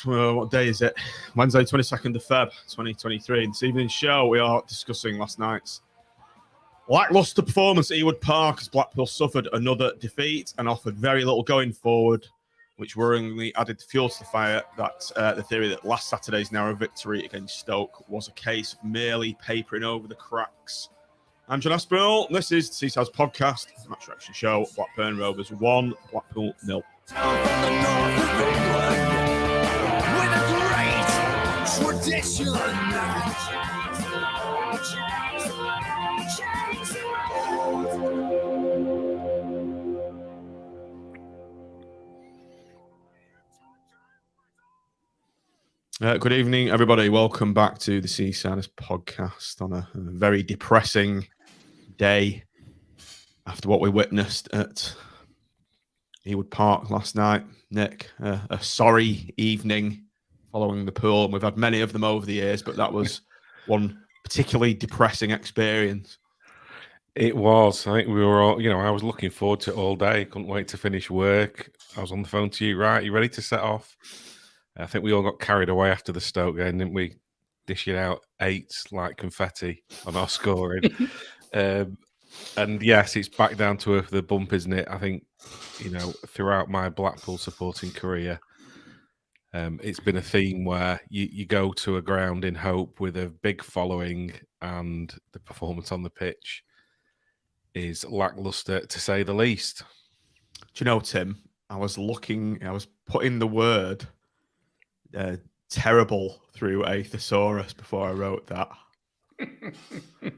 what day is it? Wednesday, 22nd of Feb, 2023. In this evening's show, we are discussing last night's lacklustre performance at Ewood Park as Blackpool suffered another defeat and offered very little going forward, which worryingly added fuel to the fire that the theory that last Saturday's narrow victory against Stoke was a case of merely papering over the cracks. I'm John Aspinall. This is the Seaside's podcast, match reaction show. Blackburn Rovers 1, Blackpool 0. Good evening, everybody. Welcome back to the Seaside's podcast on a very depressing day after what we witnessed at Ewood Park last night. Nick, a sorry evening following the pool, and we've had many of them over the years, but that was one particularly depressing experience. It was. I think we were all, I was looking forward to it all day. Couldn't wait to finish work. I was on the phone to you, right? You ready to set off? I think we all got carried away after the Stoke game, didn't we? Dishing out 8s like confetti on our scoring. And yes, it's back down to the bump, isn't it? I think, throughout my Blackpool supporting career, it's been a theme where you go to a ground in hope with a big following and the performance on the pitch is lacklustre, to say the least. Do you know, Tim, I was putting the word terrible through a thesaurus before I wrote that. I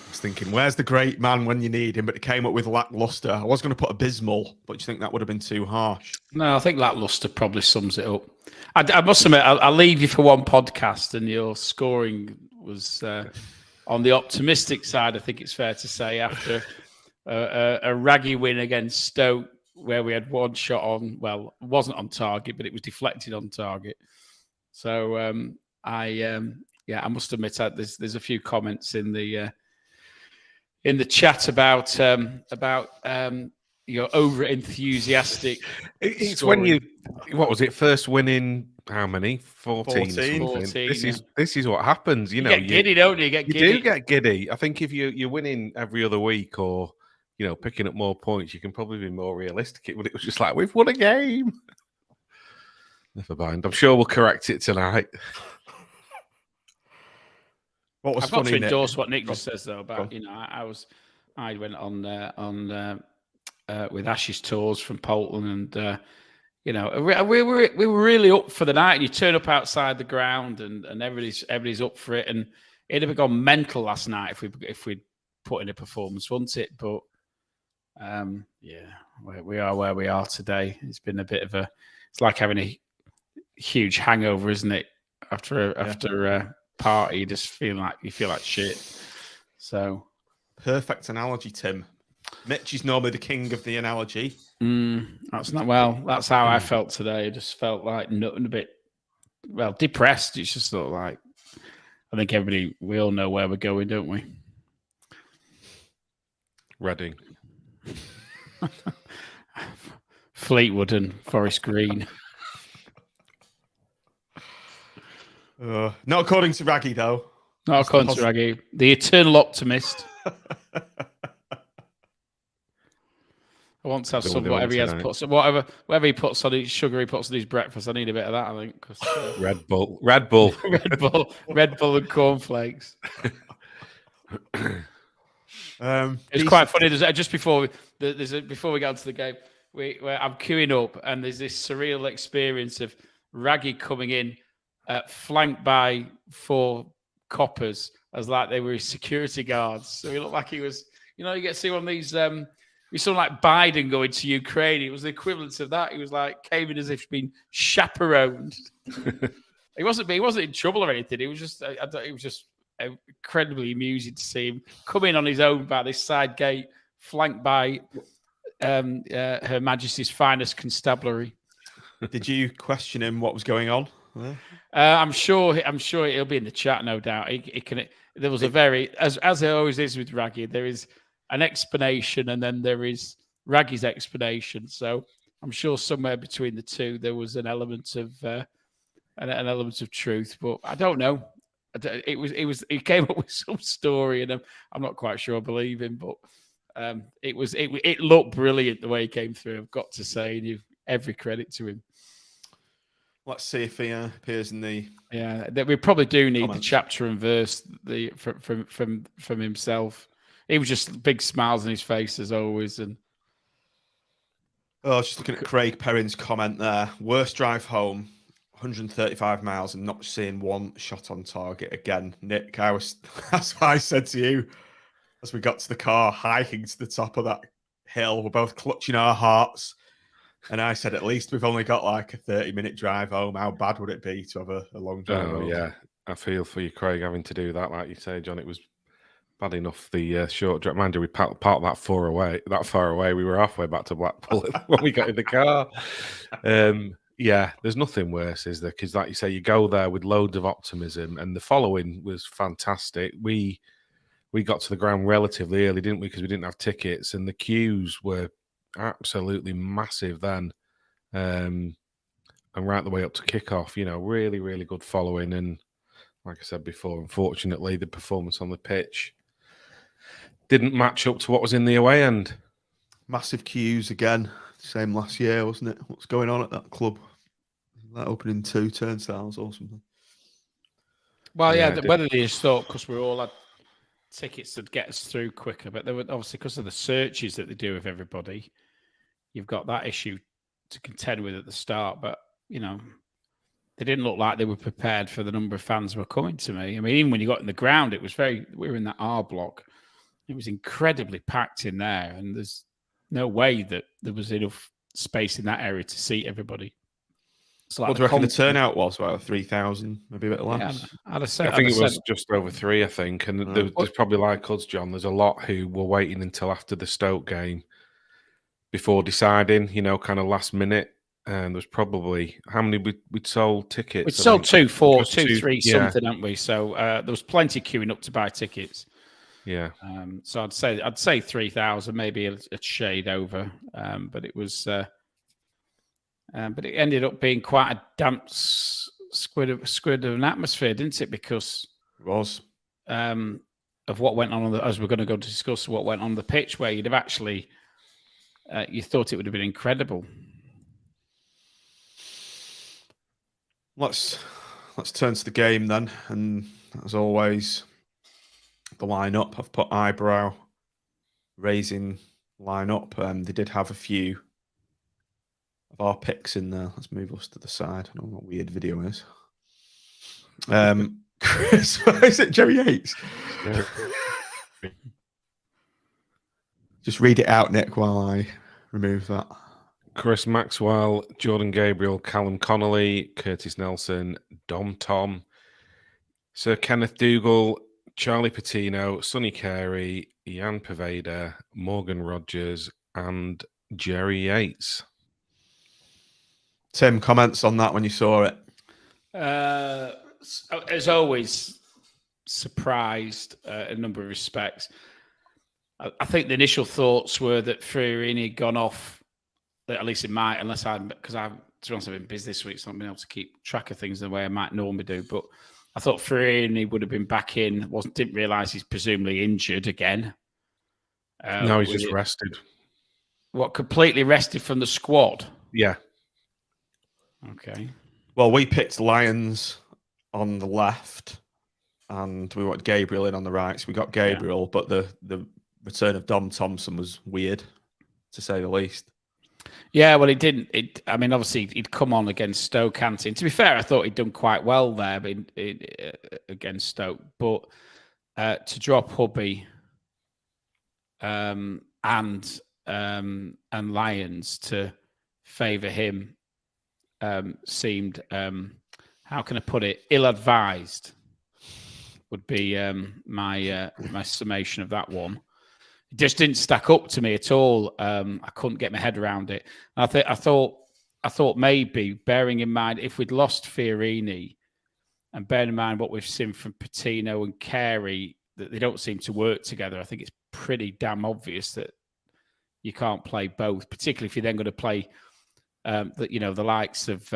was thinking, where's the great man when you need him? But it came up with lacklustre. I was going to put abysmal, but do you think that would have been too harsh? No, I think lacklustre probably sums it up. I must admit, I'll leave you for one podcast, and your scoring was on the optimistic side, I think it's fair to say, after a raggy win against Stoke, where we had one shot on, well, it wasn't on target, but it was deflected on target. So I must admit there's a few comments in the chat about your over enthusiastic. It's scoring. When what was it? First win in how many? 14. 14 This is what happens. You get giddy, don't you? You do get giddy. I think if you're winning every other week or picking up more points, you can probably be more realistic. But it was just like, we've won a game. Never mind. I'm sure we'll correct it tonight. What was I've funny, got to endorse Nick? what Nick just says though about I went on with Ash's tours from Polton, and we were really up for the night. And you turn up outside the ground, and everybody's up for it, and it'd have gone mental last night if we'd put in a performance, wouldn't it? But we are where we are today. It's been a bit of it's like having a huge hangover, isn't it? After a party, you feel like shit. So Perfect analogy, Tim. Mitch is normally the king of the analogy. That's how I felt today. I just felt like nothing, a bit depressed. It's just sort of like, I think we all know where we're going, don't we? Reading. Fleetwood and Forest Green. Not according to Raggy, though. Not according to Raggy. The eternal optimist. I want to have some whatever he puts on his sugar he puts on his breakfast. I need a bit of that, I think. Red Bull, Red Bull and cornflakes. It's quite funny. Just before we get onto the game, where I'm queuing up, and there's this surreal experience of Raggy coming in, flanked by 4 coppers, as like they were his security guards. So he looked like he was, you get to see one of these. We saw like Biden going to Ukraine. It was the equivalent of that. He was like came in as if he'd been chaperoned. He wasn't in trouble or anything. It was just, incredibly amusing to see him come in on his own by this side gate, flanked by Her Majesty's finest constabulary. Did you question him what was going on? I'm sure he'll be in the chat, no doubt. There was a very, as it always is with Raggy, there is an explanation and then there is Raggy's explanation. So I'm sure somewhere between the two there was an element of an element of truth, but I don't know. He came up with some story, and I'm not quite sure I believe him, but it looked brilliant the way he came through. I've got to say, and every credit to him. Let's see if he appears in the. Yeah, that we probably do need comments. the chapter and verse from himself. He was just big smiles on his face as always, and. Oh, just looking at Craig Perrin's comment there. Worst drive home, 135 miles, and not seeing one shot on target again. Nick, that's what I said to you as we got to the car, hiking to the top of that hill. We're both clutching our hearts. And I said, at least we've only got like a 30-minute drive home. How bad would it be to have a long drive home? Yeah, I feel for you, Craig, having to do that. Like you say, John, it was bad enough the short drive. Mind you, we parked that far away. We were halfway back to Blackpool when we got in the car. Yeah, there's nothing worse, is there? Because, like you say, you go there with loads of optimism, and the following was fantastic. We got to the ground relatively early, didn't we? Because we didn't have tickets, and the queues were absolutely massive then, and right the way up to kickoff. Really, really good following, and like I said before, unfortunately, the performance on the pitch didn't match up to what was in the away end. Massive queues again. Same last year, wasn't it? What's going on at that club? That opening 2 turnstiles or something. Well, yeah, whether they just thought because we all had tickets to get us through quicker, but they were obviously because of the searches that they do of everybody, you've got that issue to contend with at the start. But they didn't look like they were prepared for the number of fans who were coming to me. I mean, even when you got in the ground, it was we were in that R block. It was incredibly packed in there, and there's no way that there was enough space in that area to seat everybody. So what do you reckon the turnout was? About 3,000, maybe a bit less? Yeah, I think it was just over 3, I think. And there's probably like us, John, there's a lot who were waiting until after the Stoke game before deciding, kind of last minute. And there's probably, how many we'd sold tickets? We'd sold 2, 4, 2, 3, something, hadn't we? So there was plenty queuing up to buy tickets. Yeah. So I'd say 3,000, maybe a shade over, but it was, but it ended up being quite a damp squid of an atmosphere, didn't it? Because it was of what went on as we're going to go to discuss what went on the pitch, where you'd have actually, you thought it would have been incredible. Let's turn to the game then, and as always, the lineup. I've put Eyebrow raising lineup. They did have a few of our picks in there. Let's move us to the side. I don't know what weird video is. Chris, is it Jerry Yates? Just read it out, Nick, while I remove that. Chris Maxwell, Jordan Gabriel, Callum Connolly, Curtis Nelson, Dom Tom, Sir Kenneth Dougal, Charlie Patino, Sonny Carey, Ian Poveda, Morgan Rogers, and Jerry Yates. Tim, comments on that when you saw it? As always, surprised in a number of respects. I think the initial thoughts were that Fiorini had gone off, at least because I've been busy this week, so I've not been able to keep track of things the way I might normally do. But I thought Fiorini would have been back in. Didn't realise he's presumably injured again. No, he's just rested. What, completely rested from the squad? Yeah. Okay. Well, we picked Lyons on the left, and we wanted Gabriel in on the right. So we got Gabriel, but the return of Dom Thompson was weird, to say the least. Yeah, well, obviously he'd come on against Stoke, and to be fair, I thought he'd done quite well there against Stoke. But to drop Hubby and Lyons to favour him seemed, how can I put it, ill-advised would be my summation of that one. It just didn't stack up to me at all. I couldn't get my head around it. I thought maybe, bearing in mind, if we'd lost Fiorini and bearing in mind what we've seen from Patino and Carey, that they don't seem to work together, I think it's pretty damn obvious that you can't play both, particularly if you're then going to play the likes of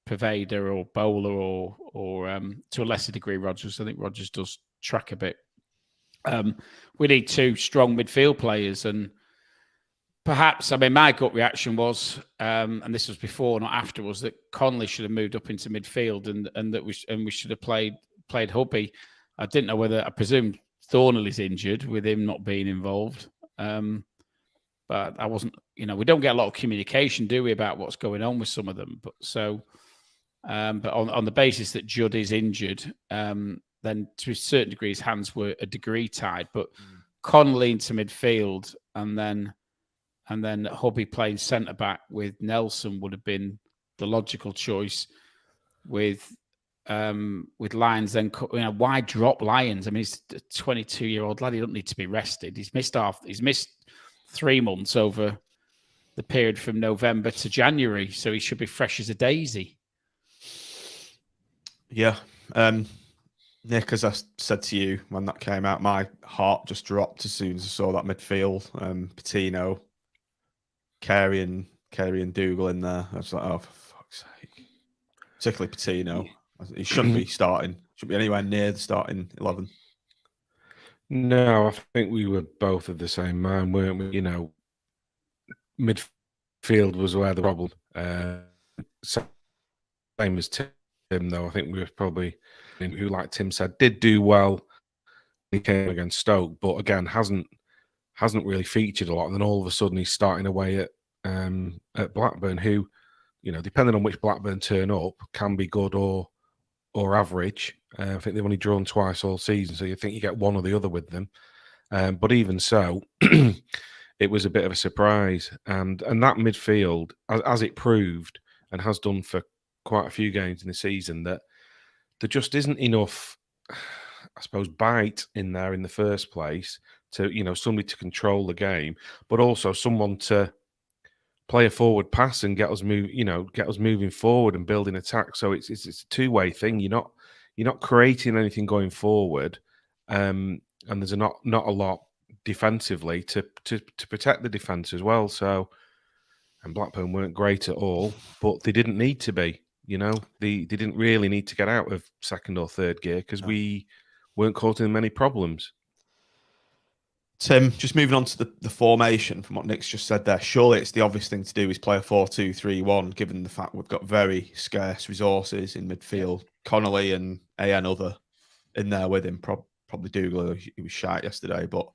Paveda or Bowler or to a lesser degree Rodgers. I think Rodgers does track a bit. We need 2 strong midfield players, and perhaps, I mean, my gut reaction was, and this was before, not after, was that Connolly should have moved up into midfield, and that we should have played Hubby. I didn't know whether, I presumed Thornley's injured with him not being involved, but I wasn't. We don't get a lot of communication, do we, about what's going on with some of them? But so, but on the basis that Judd is injured, then to a certain degree his hands were a degree tied. But Connolly into midfield, and then Hubby playing centre back with Nelson would have been the logical choice. With Lyons, then why drop Lyons? I mean, he's a 22-year-old lad. He doesn't need to be rested. He's missed 3 months over the period from November to January, so he should be fresh as a daisy. Yeah. Nick, as I said to you when that came out, my heart just dropped as soon as I saw that midfield. Patino, Carey and Dougal in there. I was like, oh, for fuck's sake. Particularly Patino. He shouldn't be starting. Shouldn't be anywhere near the starting 11. No, I think we were both of the same mind, weren't we? Midfield was where the problem. Same as Tim, though. I think we were probably, who, like Tim said, did do well. He came against Stoke, but again hasn't really featured a lot. And then all of a sudden he's starting away at Blackburn, who, depending on which Blackburn turn up, can be good or average. I think they've only drawn twice all season, so you think you get one or the other with them. But even so, it was a bit of a surprise. And that midfield, as it proved and has done for quite a few games in the season, that there just isn't enough, I suppose, bite in there in the first place to, somebody to control the game, but also someone to play a forward pass and get us moving forward and building attack. So it's a two-way thing. You're not creating anything going forward, and there's not a lot defensively to protect the defence as well. So, and Blackburn weren't great at all, but they didn't need to be. They didn't really need to get out of second or third gear because we weren't causing them any problems. Tim, just moving on to the formation from what Nick's just said there, surely it's the obvious thing to do is play a 4-2-3-1, given the fact we've got very scarce resources in midfield. Connolly and Other in there with him, probably Dougal, he was shite yesterday, but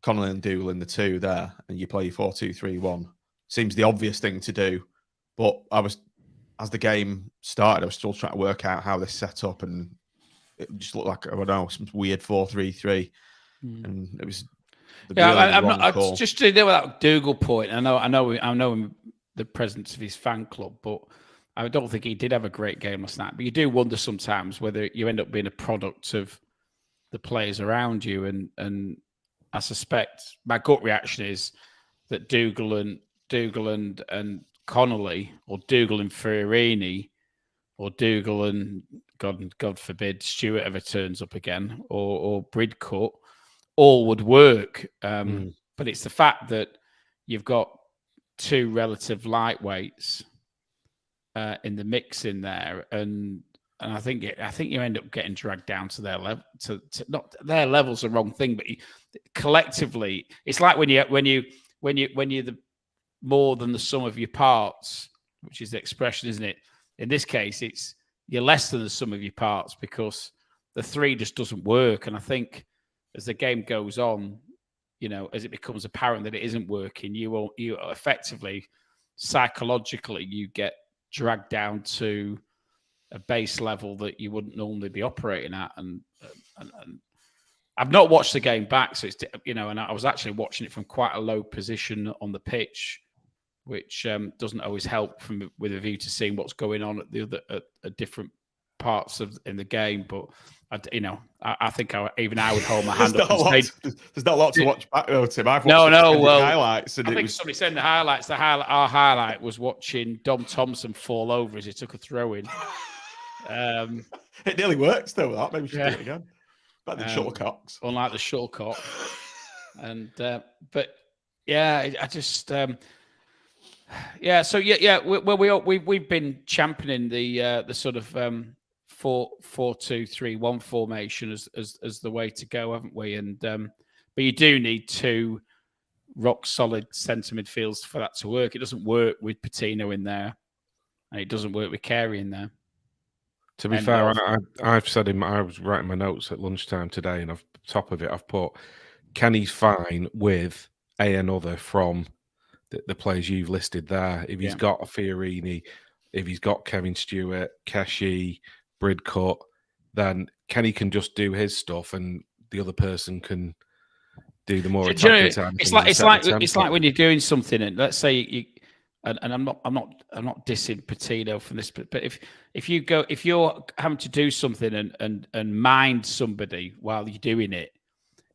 Connolly and Dougal in the 2 there, and you play your 4-2-3-1. Seems the obvious thing to do, but as the game started, I was still trying to work out how this set up, and it just looked like, I don't know, some weird 4-3-3, and it was... I'm not. Just to deal with that Dougal point. I know him, the presence of his fan club, but I don't think he did have a great game last night. But you do wonder sometimes whether you end up being a product of the players around you. And I suspect my gut reaction is that Dougal and Connolly, or Dougal and Fiorini, or Dougal and God forbid Stewart ever turns up again, or Bridcut, all would work. But it's the fact that you've got 2 relative lightweights in the mix in there, and I think you end up getting dragged down to their level. To not their level's the wrong thing, but collectively, it's like when you're the more than the sum of your parts, which is the expression, isn't it? In this case, it's you're less than the sum of your parts because the 3 just doesn't work. And I think as the game goes on, as it becomes apparent that it isn't working, you effectively, psychologically, you get dragged down to a base level that you wouldn't normally be operating at. And I've not watched the game back, so it's and I was actually watching it from quite a low position on the pitch, which doesn't always help with a view to seeing what's going on at different parts in the game. But I think I would hold my hand up. There's not a lot to watch back though, Tim. I've watched highlights. And I think somebody said in the highlights. Our highlight was watching Dom Thompson fall over as he took a throw in. It nearly works though. That maybe we should do it again. Like the shuttlecocks, unlike the shuttlecock. And but yeah, I just Yeah. So yeah. We've been championing the sort of 4-2-3-1 formation as the way to go, haven't we? And but you do need two rock solid centre midfields for that to work. It doesn't work with Patino in there, and it doesn't work with Carey in there. To be fair, I've said I was writing my notes at lunchtime today, and top of it, I've put Kenny's fine with another from the players you've listed there. If he's got a Fiorini, if he's got Kevin Stewart, Keshi, Bridcut, then Kenny can just do his stuff, and the other person can do the more attacking side. It's like when you're doing something, and let's say you. And I'm not dissing Patino from this, but if you're having to do something and mind somebody while you're doing it,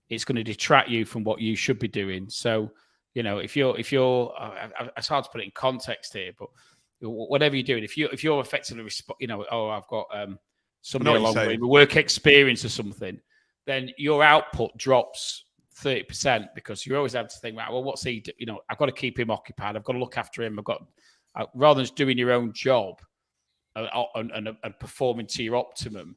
it's going to detract you from what you should be doing. So, if you're it's hard to put it in context here, but whatever you're doing, if you're effectively I've got somebody along with work experience or something, then your output drops 30% because you always have to think, right, well, what's he? I've got to keep him occupied. I've got to look after him. Rather than just doing your own job and performing to your optimum,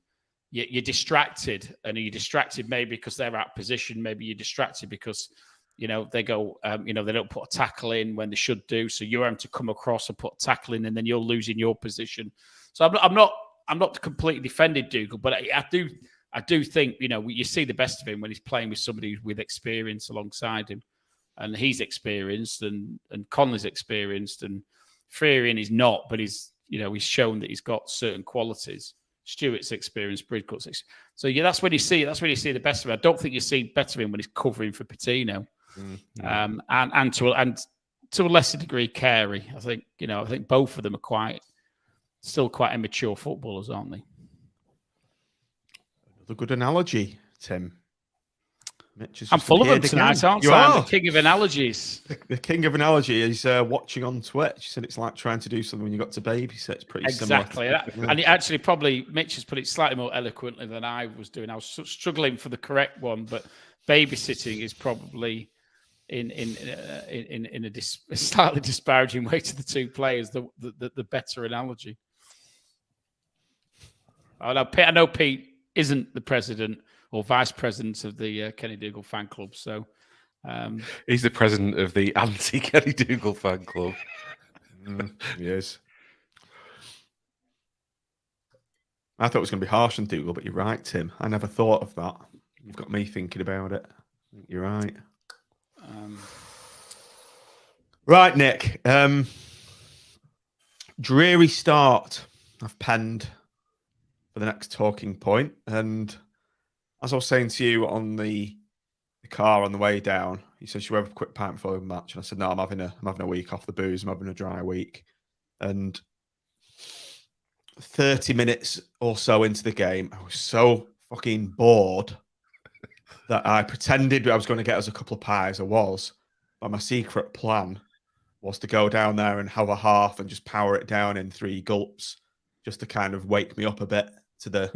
you're distracted, and you're distracted maybe because they're out of position. Maybe you're distracted because they go, they don't put a tackle in when they should do. So you're having to come across and put a tackle in, and then you're losing your position. So I'm not completely defending Dougal, but I do think, you see the best of him when he's playing with somebody with experience alongside him. And he's experienced, and Conley's experienced, and Freerin is not, but he's shown that he's got certain qualities. Stewart's experienced, Bridcut's experienced. So that's when you see the best of him. I don't think you see better of him when he's covering for Patino. Mm-hmm. And to a lesser degree, Carey. I think both of them are still quite immature footballers, aren't they? The good analogy, Tim. I'm full of them tonight, aren't I? I'm the king of analogies. The king of analogy is watching on Twitch. He said it's like trying to do something when you got to babysit. It's pretty similar. Exactly. And it actually Mitch has put it slightly more eloquently than I was doing. I was struggling for the correct one, but babysitting is probably in a slightly disparaging way to the two players, the better analogy. I know Pete isn't the president or vice president of the Kenny Dougal fan club. So he's the president of the anti-Kenny Dougal fan club. Yes. I thought it was going to be harsh on Dougal, but you're right, Tim. I never thought of that. You've got me thinking about it. You're right. Right, Nick. Dreary start. I've penned for the next talking point. And as I was saying to you on the car on the way down, you said, should we have a quick pint before the match? And I said, no, I'm having a week off the booze. I'm having a dry week. And 30 minutes or so into the game, I was so fucking bored that I pretended I was going to get us a couple of pies. I was. But my secret plan was to go down there and have a half and just power it down in 3 gulps, just to kind of wake me up a bit to the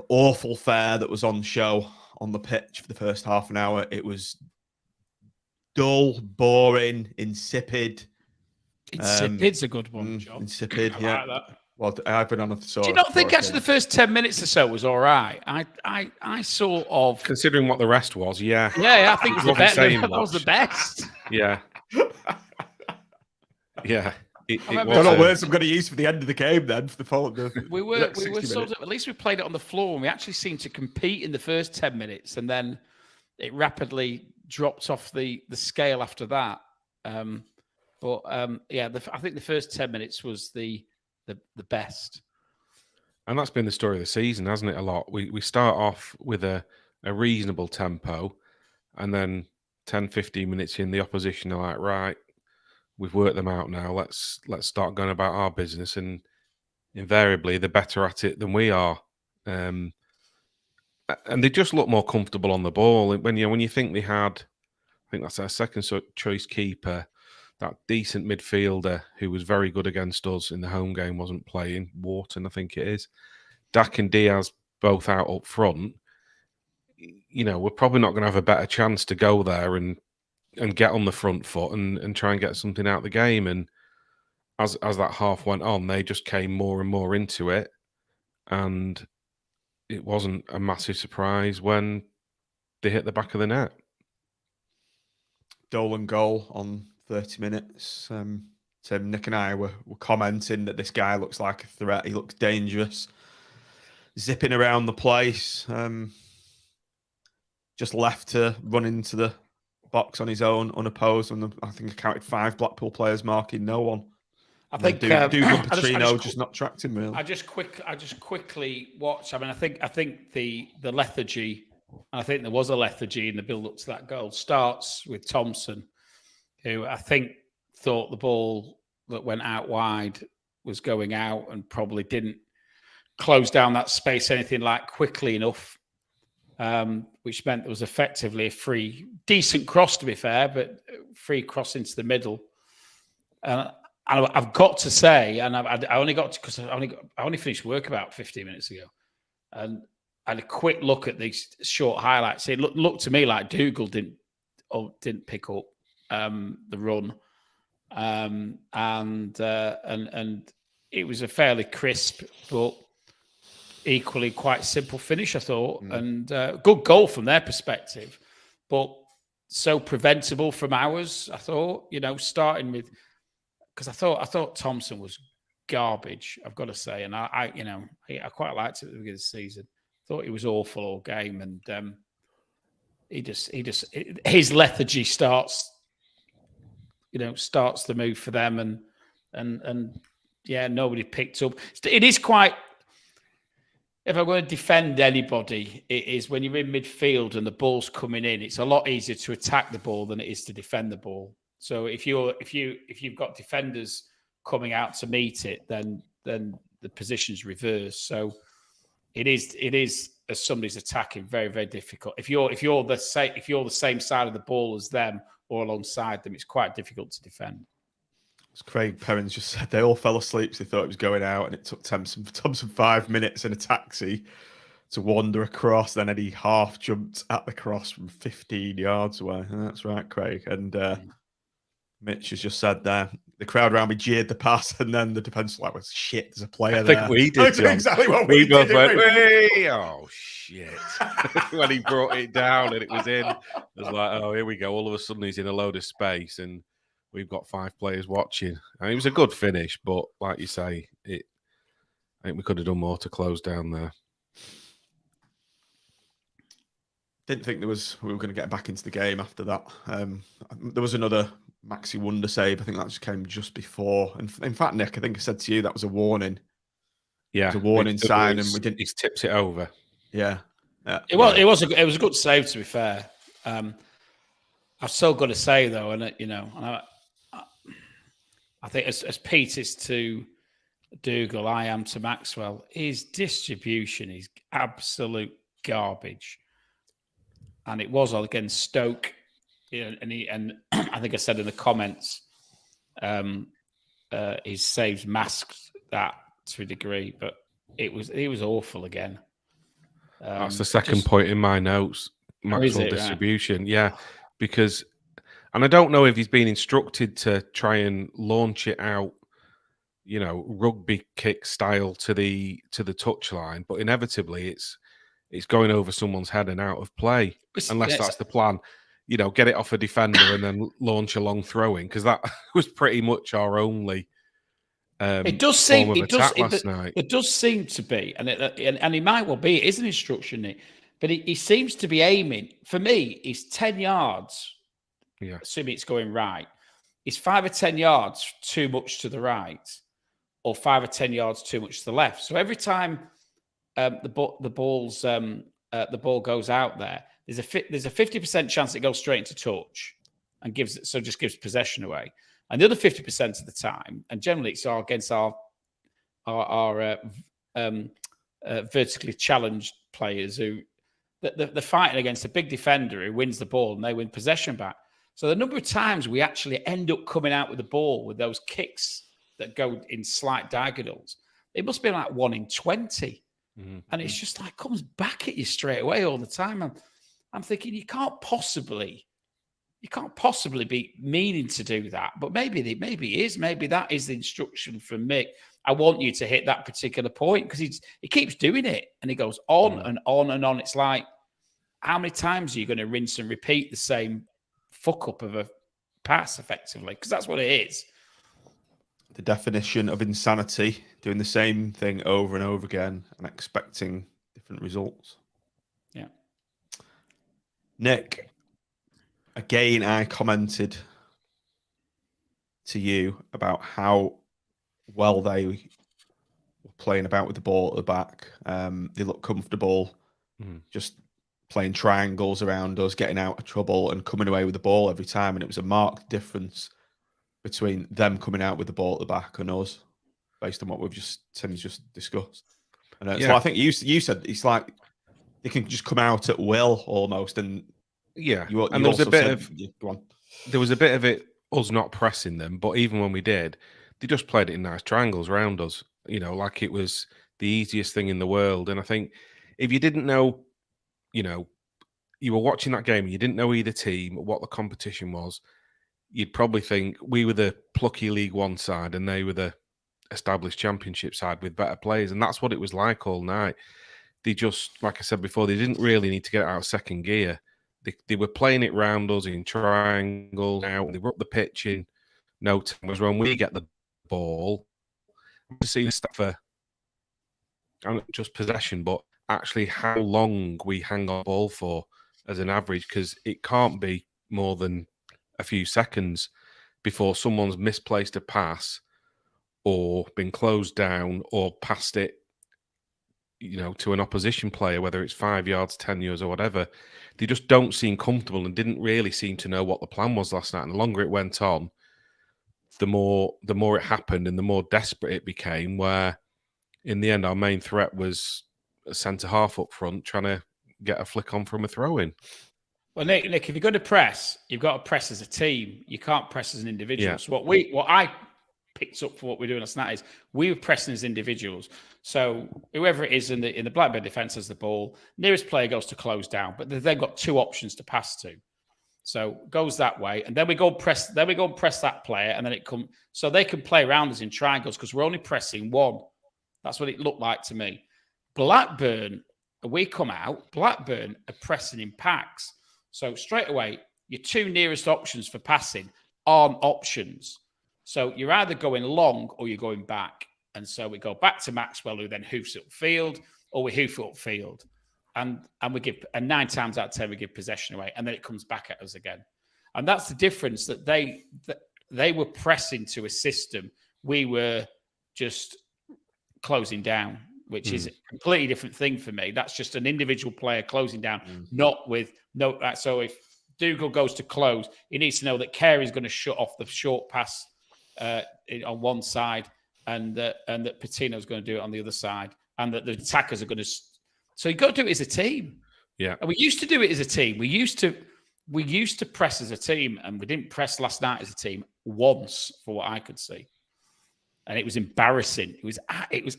awful fare that was on show on the pitch for the first half an hour. It was dull, boring, insipid. Insipid's a good one, John. Insipid, yeah. Like that. Well, I've been on a Do you not think actually the first 10 minutes or so was all right? I sort of... Considering what the rest was, yeah. Yeah, I think it was the best. That was the best. Yeah. Yeah. I don't know what words I'm going to use for the end of the game then. For the following, we were sort of, at least we played it on the floor, and we actually seemed to compete in the first 10 minutes, and then it rapidly dropped off the scale after that. I think the first 10 minutes was the best. And that's been the story of the season, hasn't it? A lot. We start off with a reasonable tempo, and then 10, 15 minutes in, the opposition are like, right, we've worked them out now. Let's start going about our business, and invariably they're better at it than we are. And they just look more comfortable on the ball. When you think they had, I think that's our second choice keeper, that decent midfielder who was very good against us in the home game wasn't playing. Wharton, I think it is. Dak and Diaz both out up front. We're probably not going to have a better chance to go there and get on the front foot and try and get something out of the game. And as that half went on, they just came more and more into it, and it wasn't a massive surprise when they hit the back of the net. Dolan goal on 30 minutes. Tim, Nick and I were commenting that this guy looks like a threat. He looks dangerous, zipping around the place. Just left to run into the box on his own, unopposed. And I think I counted 5 Blackpool players marking no one. I think Dougal Petrino just not tracked him really. I just quickly watched. I mean, I think the lethargy, and I think there was a lethargy in the build up to that goal, starts with Thompson, who I think thought the ball that went out wide was going out and probably didn't close down that space anything like quickly enough, which meant there was effectively a free, decent cross to be fair, but free cross into the middle. And I've got to say, and I only got to, because I only finished work about 15 minutes ago, and I had a quick look at these short highlights. It looked to me like Dougal didn't pick up the run, and it was a fairly crisp but equally quite simple finish, I thought, and good goal from their perspective, but so preventable from ours. I thought, starting with. Because I thought Thompson was garbage, I've got to say, and I quite liked it at the beginning of the season. Thought he was awful all game, and his lethargy starts the move for them, and nobody picked up. It is quite. If I'm going to defend anybody, it is when you're in midfield and the ball's coming in. It's a lot easier to attack the ball than it is to defend the ball. So if you've got defenders coming out to meet it, then the position's reversed. So it is as somebody's attacking, very, very difficult. If you're the same side of the ball as them or alongside them, it's quite difficult to defend. As Craig Perrins just said, they all fell asleep, so they thought it was going out, and it took Thompson 5 minutes in a taxi to wander across. Then Eddie half jumped at the cross from 15 yards away. That's right, Craig. And Mitch has just said there, the crowd around me jeered the pass, and then the defence like, well, shit, there's a player there. I think we did, John. Exactly what we both did. Went, hey! Oh, shit. When he brought it down and it was in, it was like, oh, here we go. All of a sudden he's in a load of space and we've got 5 players watching. And it was a good finish, but like you say, I think we could have done more to close down there. Didn't think we were going to get back into the game after that. There was another Maxi Wonder save. I think that just came just before. And in fact, Nick, I think I said to you that was a warning. Yeah, it was a warning sign, and we didn't. He tips it over. Yeah. It was a good save, to be fair. I've still got to say though, and I think as Pete is to Dougal, I am to Maxwell. His distribution is absolute garbage. And it was against Stoke, and I think I said in the comments, his saves masked that to a degree, but he was awful again. That's the second point in my notes. Maxwell distribution, right? Yeah, because, and I don't know if he's been instructed to try and launch it out, rugby kick style to the touchline, but inevitably it's going over someone's head and out of play, unless that's the plan. Get it off a defender and then launch a long throw-in, because that was pretty much our only it does seem last night. It does seem to be, and he might well be. It is an instruction, but he seems to be aiming. For me, he's 10 yards. Yeah, assuming it's going right. Is 5 or 10 yards too much to the right, or 5 or 10 yards too much to the left? So every time the ball goes out there, there's a 50% chance it goes straight into touch and just gives possession away. And the other 50% of the time, and generally it's against our vertically challenged players who they're fighting against a big defender who wins the ball and they win possession back. So the number of times we actually end up coming out with the ball with those kicks that go in slight diagonals, it must be like 1 in 20. Mm-hmm. And it's just like comes back at you straight away all the time. I'm thinking you can't possibly You can't possibly be meaning to do that, but maybe he is. Maybe that is the instruction from Mick. I want you to hit that particular point because he keeps doing it and he goes on and on and on. It's like, how many times are you going to rinse and repeat the same fuck up of a pass effectively? Because that's what it is. The definition of insanity, doing the same thing over and over again and expecting different results. Yeah. Nick, again, I commented to you about how well they were playing about with the ball at the back. They looked comfortable, just playing triangles around us, getting out of trouble and coming away with the ball every time. And it was a marked difference between them coming out with the ball at the back and us, based on what Tim's just discussed. And so I think you said it's like they can just come out at will almost. And there was a bit of go on. There was a bit of it us not pressing them, but even when we did, they just played it in nice triangles around us. Like it was the easiest thing in the world. And I think if you didn't know, you were watching that game and you didn't know either team, what the competition was, you'd probably think we were the plucky League One side and they were the established Championship side with better players. And that's what it was like all night. They just, like I said before, they didn't really need to get out of second gear. They were playing it round us in triangles now. They were up the pitch in no time. Whereas when we get the ball, to see the stuff for not just possession, but actually how long we hang on ball for as an average, because it can't be more than a few seconds before someone's misplaced a pass or been closed down or passed it, to an opposition player, whether it's 5 yards, 10 yards or whatever. They just don't seem comfortable and didn't really seem to know what the plan was last night. And the longer it went on, the more it happened and the more desperate it became, where in the end our main threat was a centre-half up front trying to get a flick on from a throw-in. Well, Nick, if you're going to press, you've got to press as a team. You can't press as an individual. Yeah. So what I picked up for what we're doing last night is we were pressing as individuals. So whoever it is in the Blackburn defence has the ball. Nearest player goes to close down, but they've got two options to pass to. So goes that way, and then we go and press. Then we go and press that player, and then it comes. So they can play around us in triangles because we're only pressing one. That's what it looked like to me. Blackburn, we come out. Blackburn are pressing in packs. So straight away, your two nearest options for passing aren't options. So you're either going long or you're going back. And so we go back to Maxwell, who then hoofs upfield, or we hoof upfield. And we give, and 9 times out of 10, we give possession away, and then it comes back at us again. And that's the difference, that they were pressing to a system. We were just closing down, which is a completely different thing for me. That's just an individual player closing down, not with no. So if Dougal goes to close, he needs to know that Carey's going to shut off the short pass on one side, and that Patino's going to do it on the other side, and that the attackers are going to. So you've got to do it as a team. Yeah. And we used to do it as a team. We used to press as a team, and we didn't press last night as a team once, for what I could see. And it was embarrassing. It was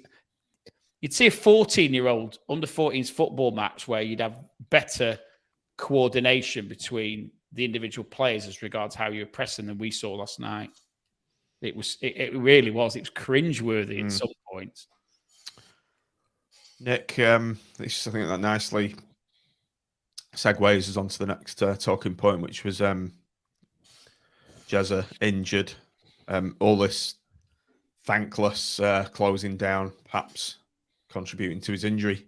you'd see a 14-year-old under 14's football match where you'd have better coordination between the individual players as regards how you were pressing than we saw last night. It really was. It was cringeworthy at some points. Nick, I think that nicely segues us on to the next talking point, which was Jezza injured. All this thankless closing down, perhaps contributing to his injury.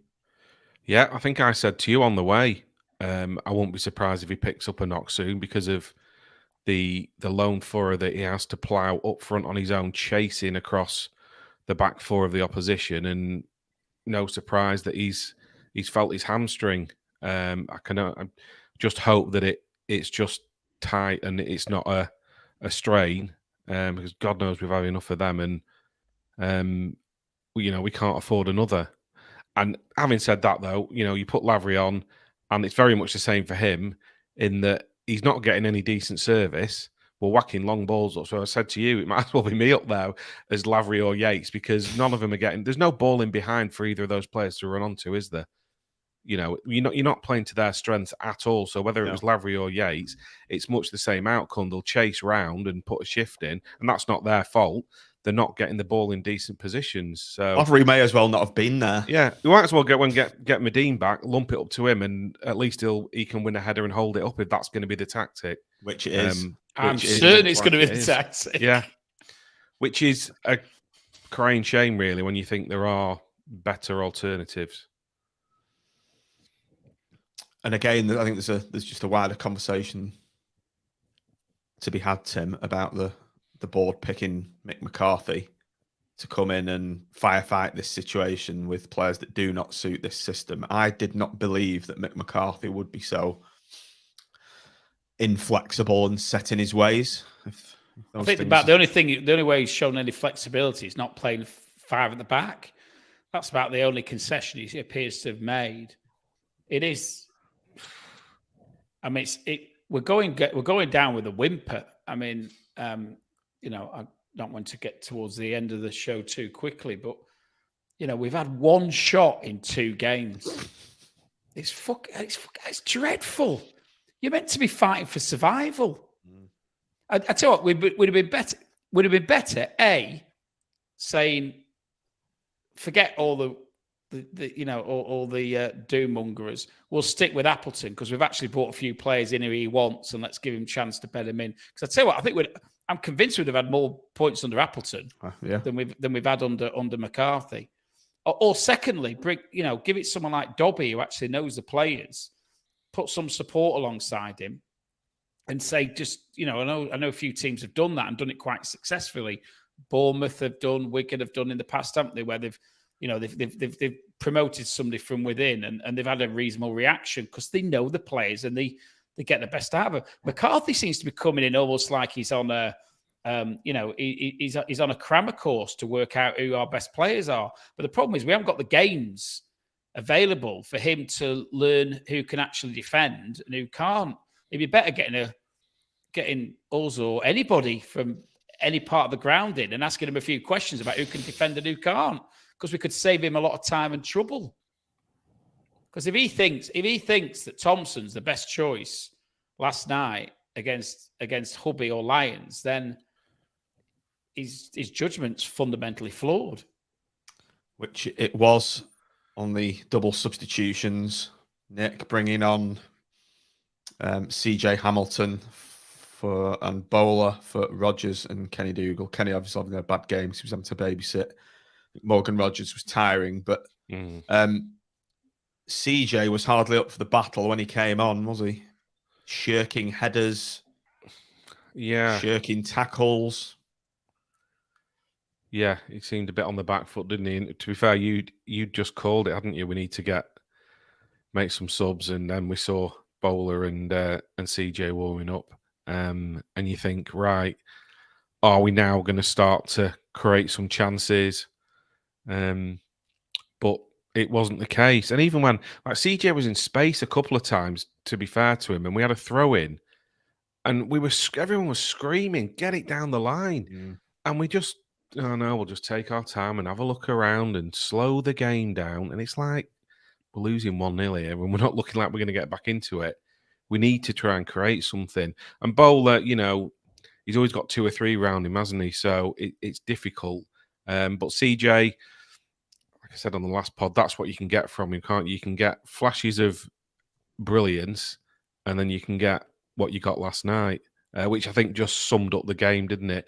Yeah, I think I said to you on the way, I won't be surprised if he picks up a knock soon because of the lone furrow that he has to plough up front on his own, chasing across the back four of the opposition, and no surprise that he's felt his hamstring. I just hope that it's just tight and it's not a strain, because God knows we've had enough of them, and we can't afford another. And having said that, though, you put Lavery on, and it's very much the same for him in that he's not getting any decent service. We're whacking long balls up. So I said to you, it might as well be me up there as Lavery or Yates, because none of them are getting. There's no ball in behind for either of those players to run onto, is there? you're not playing to their strengths at all. So whether it was Lavery or Yates, it's much the same outcome. They'll chase round and put a shift in, and that's not their fault. They're not getting the ball in decent positions. So Lavery may as well not have been there. Yeah, we might as well get Medine back, lump it up to him, and at least he can win a header and hold it up if that's going to be the tactic. Which it is. I'm certain it's going to be the tactic. Yeah, which is a crying shame, really, when you think there are better alternatives. And again, I think there's just a wider conversation to be had, Tim, about the board picking Mick McCarthy to come in and firefight this situation with players that do not suit this system. I did not believe that Mick McCarthy would be so inflexible and set in his ways. I think about the only way he's shown any flexibility is not playing 5 at the back. That's about the only concession he appears to have made. It is. I mean, we're going down with a whimper. I mean, I don't want to get towards the end of the show too quickly, but we've had 1 shot in 2 games. It's dreadful. You're meant to be fighting for survival. I tell you what, would have been better. Would have been better. Saying, forget all the doom mongerers. We'll stick with Appleton because we've actually brought a few players in who he wants, and let's give him a chance to bed him in. Because I tell you what, I'm convinced we'd have had more points under Appleton than we've had under McCarthy. Or secondly, give it someone like Dobby who actually knows the players, put some support alongside him, and say, I know a few teams have done that and done it quite successfully. Bournemouth have done, Wigan have done in the past, haven't they? Where they've promoted somebody from within and they've had a reasonable reaction because they know the players and they get the best out of them. McCarthy seems to be coming in almost like he's on a, he's on a grammar course to work out who our best players are. But the problem is we haven't got the games available for him to learn who can actually defend and who can't. It'd be better getting us or anybody from any part of the ground in and asking him a few questions about who can defend and who can't, because we could save him a lot of time and trouble. Because if he thinks that Thompson's the best choice last night against Hubby or Lions, then his judgment's fundamentally flawed. Which it was on the double substitutions. Nick bringing on CJ Hamilton and Bowler for Rodgers and Kenny Dougal. Kenny obviously having a bad game, so he was having to babysit. Morgan Rodgers was tiring, but CJ was hardly up for the battle when he came on, was he? Shirking headers, shirking tackles. Yeah, he seemed a bit on the back foot, didn't he? And to be fair, you just called it, hadn't you? We need to make some subs, and then we saw Bowler and CJ warming up. And you think, right, are we now going to start to create some chances? But it wasn't the case. And even when CJ was in space a couple of times, to be fair to him, and we had a throw in, and everyone was screaming, "Get it down the line!" And we just, we'll just take our time and have a look around and slow the game down. And it's like we're losing 1-0 here, and we're not looking like we're going to get back into it. We need to try and create something. And Bowler, he's always got 2 or 3 round him, hasn't he? So it's difficult. But CJ, like I said on the last pod, that's what you can get from him, can't you? You can get flashes of brilliance, and then you can get what you got last night, which I think just summed up the game, didn't it?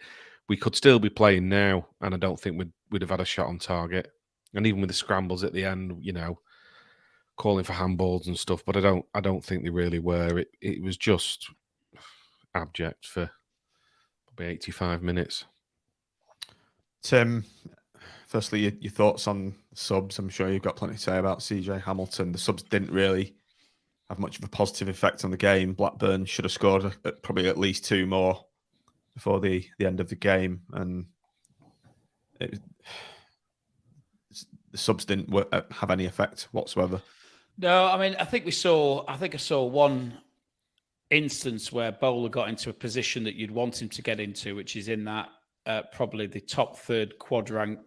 We could still be playing now, and I don't think we'd have had a shot on target. And even with the scrambles at the end, calling for handballs and stuff, but I don't think they really were. It was just abject for probably 85 minutes. Tim, firstly, your thoughts on subs. I'm sure you've got plenty to say about CJ Hamilton. The subs didn't really have much of a positive effect on the game. Blackburn should have scored probably at least 2 more before the end of the game, and the subs didn't have any effect whatsoever. No, I mean, I think I saw one instance where Bowler got into a position that you'd want him to get into, which is in that probably the top third quadrangle.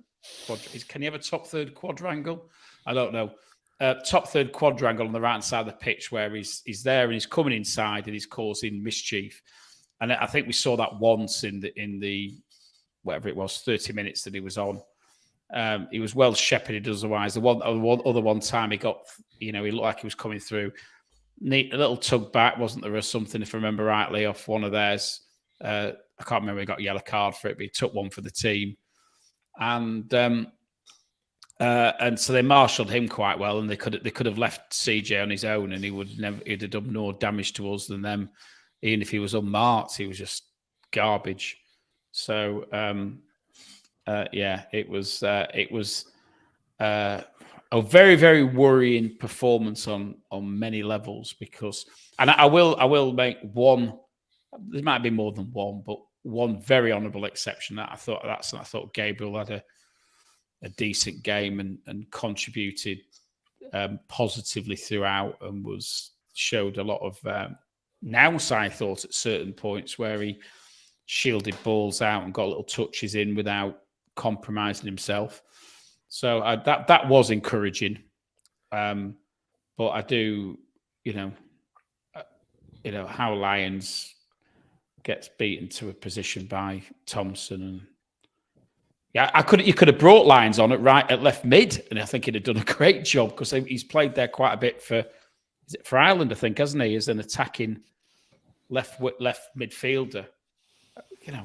Can you have a top third quadrangle? I don't know. top third quadrangle on the right side of the pitch where he's there and he's coming inside and he's causing mischief. And I think we saw that once in the whatever it was, 30 minutes that he was on. He was well shepherded otherwise. The one time he got, he looked like he was coming through. Neat, a little tug back, wasn't there, or something, if I remember rightly, off one of theirs. I can't remember, he got a yellow card for it, but he took one for the team. And so they marshalled him quite well, and they could have left CJ on his own, and he'd have done more damage to us than them. Even if he was unmarked, he was just garbage. So it was a very, very worrying performance on many levels, because, and I will make one. There might be more than one, but one very honourable exception. I thought Gabriel had a decent game and contributed positively throughout, and showed a lot of nous, I thought, at certain points where he shielded balls out and got little touches in without compromising himself. So that was encouraging. But I do, how Lyons gets beaten to a position by Thompson, and you could have brought Lyons on at left mid, and I think he'd have done a great job, because he's played there quite a bit for Ireland, I think, hasn't he, as an attacking left midfielder.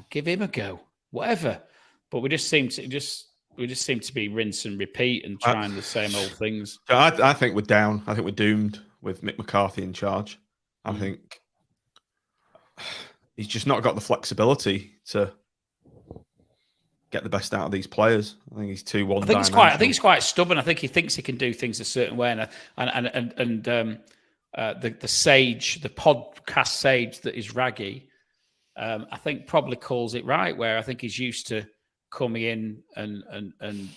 Give him a go, whatever. But we just seem to be rinse and repeat and trying the same old things. I think we're down. I think we're doomed with Mick McCarthy in charge. I think he's just not got the flexibility to get the best out of these players. I think he's too one-dimensional. I think he's quite stubborn. I think he thinks he can do things a certain way, and the sage, the podcast sage that is Raggy, I think probably calls it right. Where I think he's used to coming in and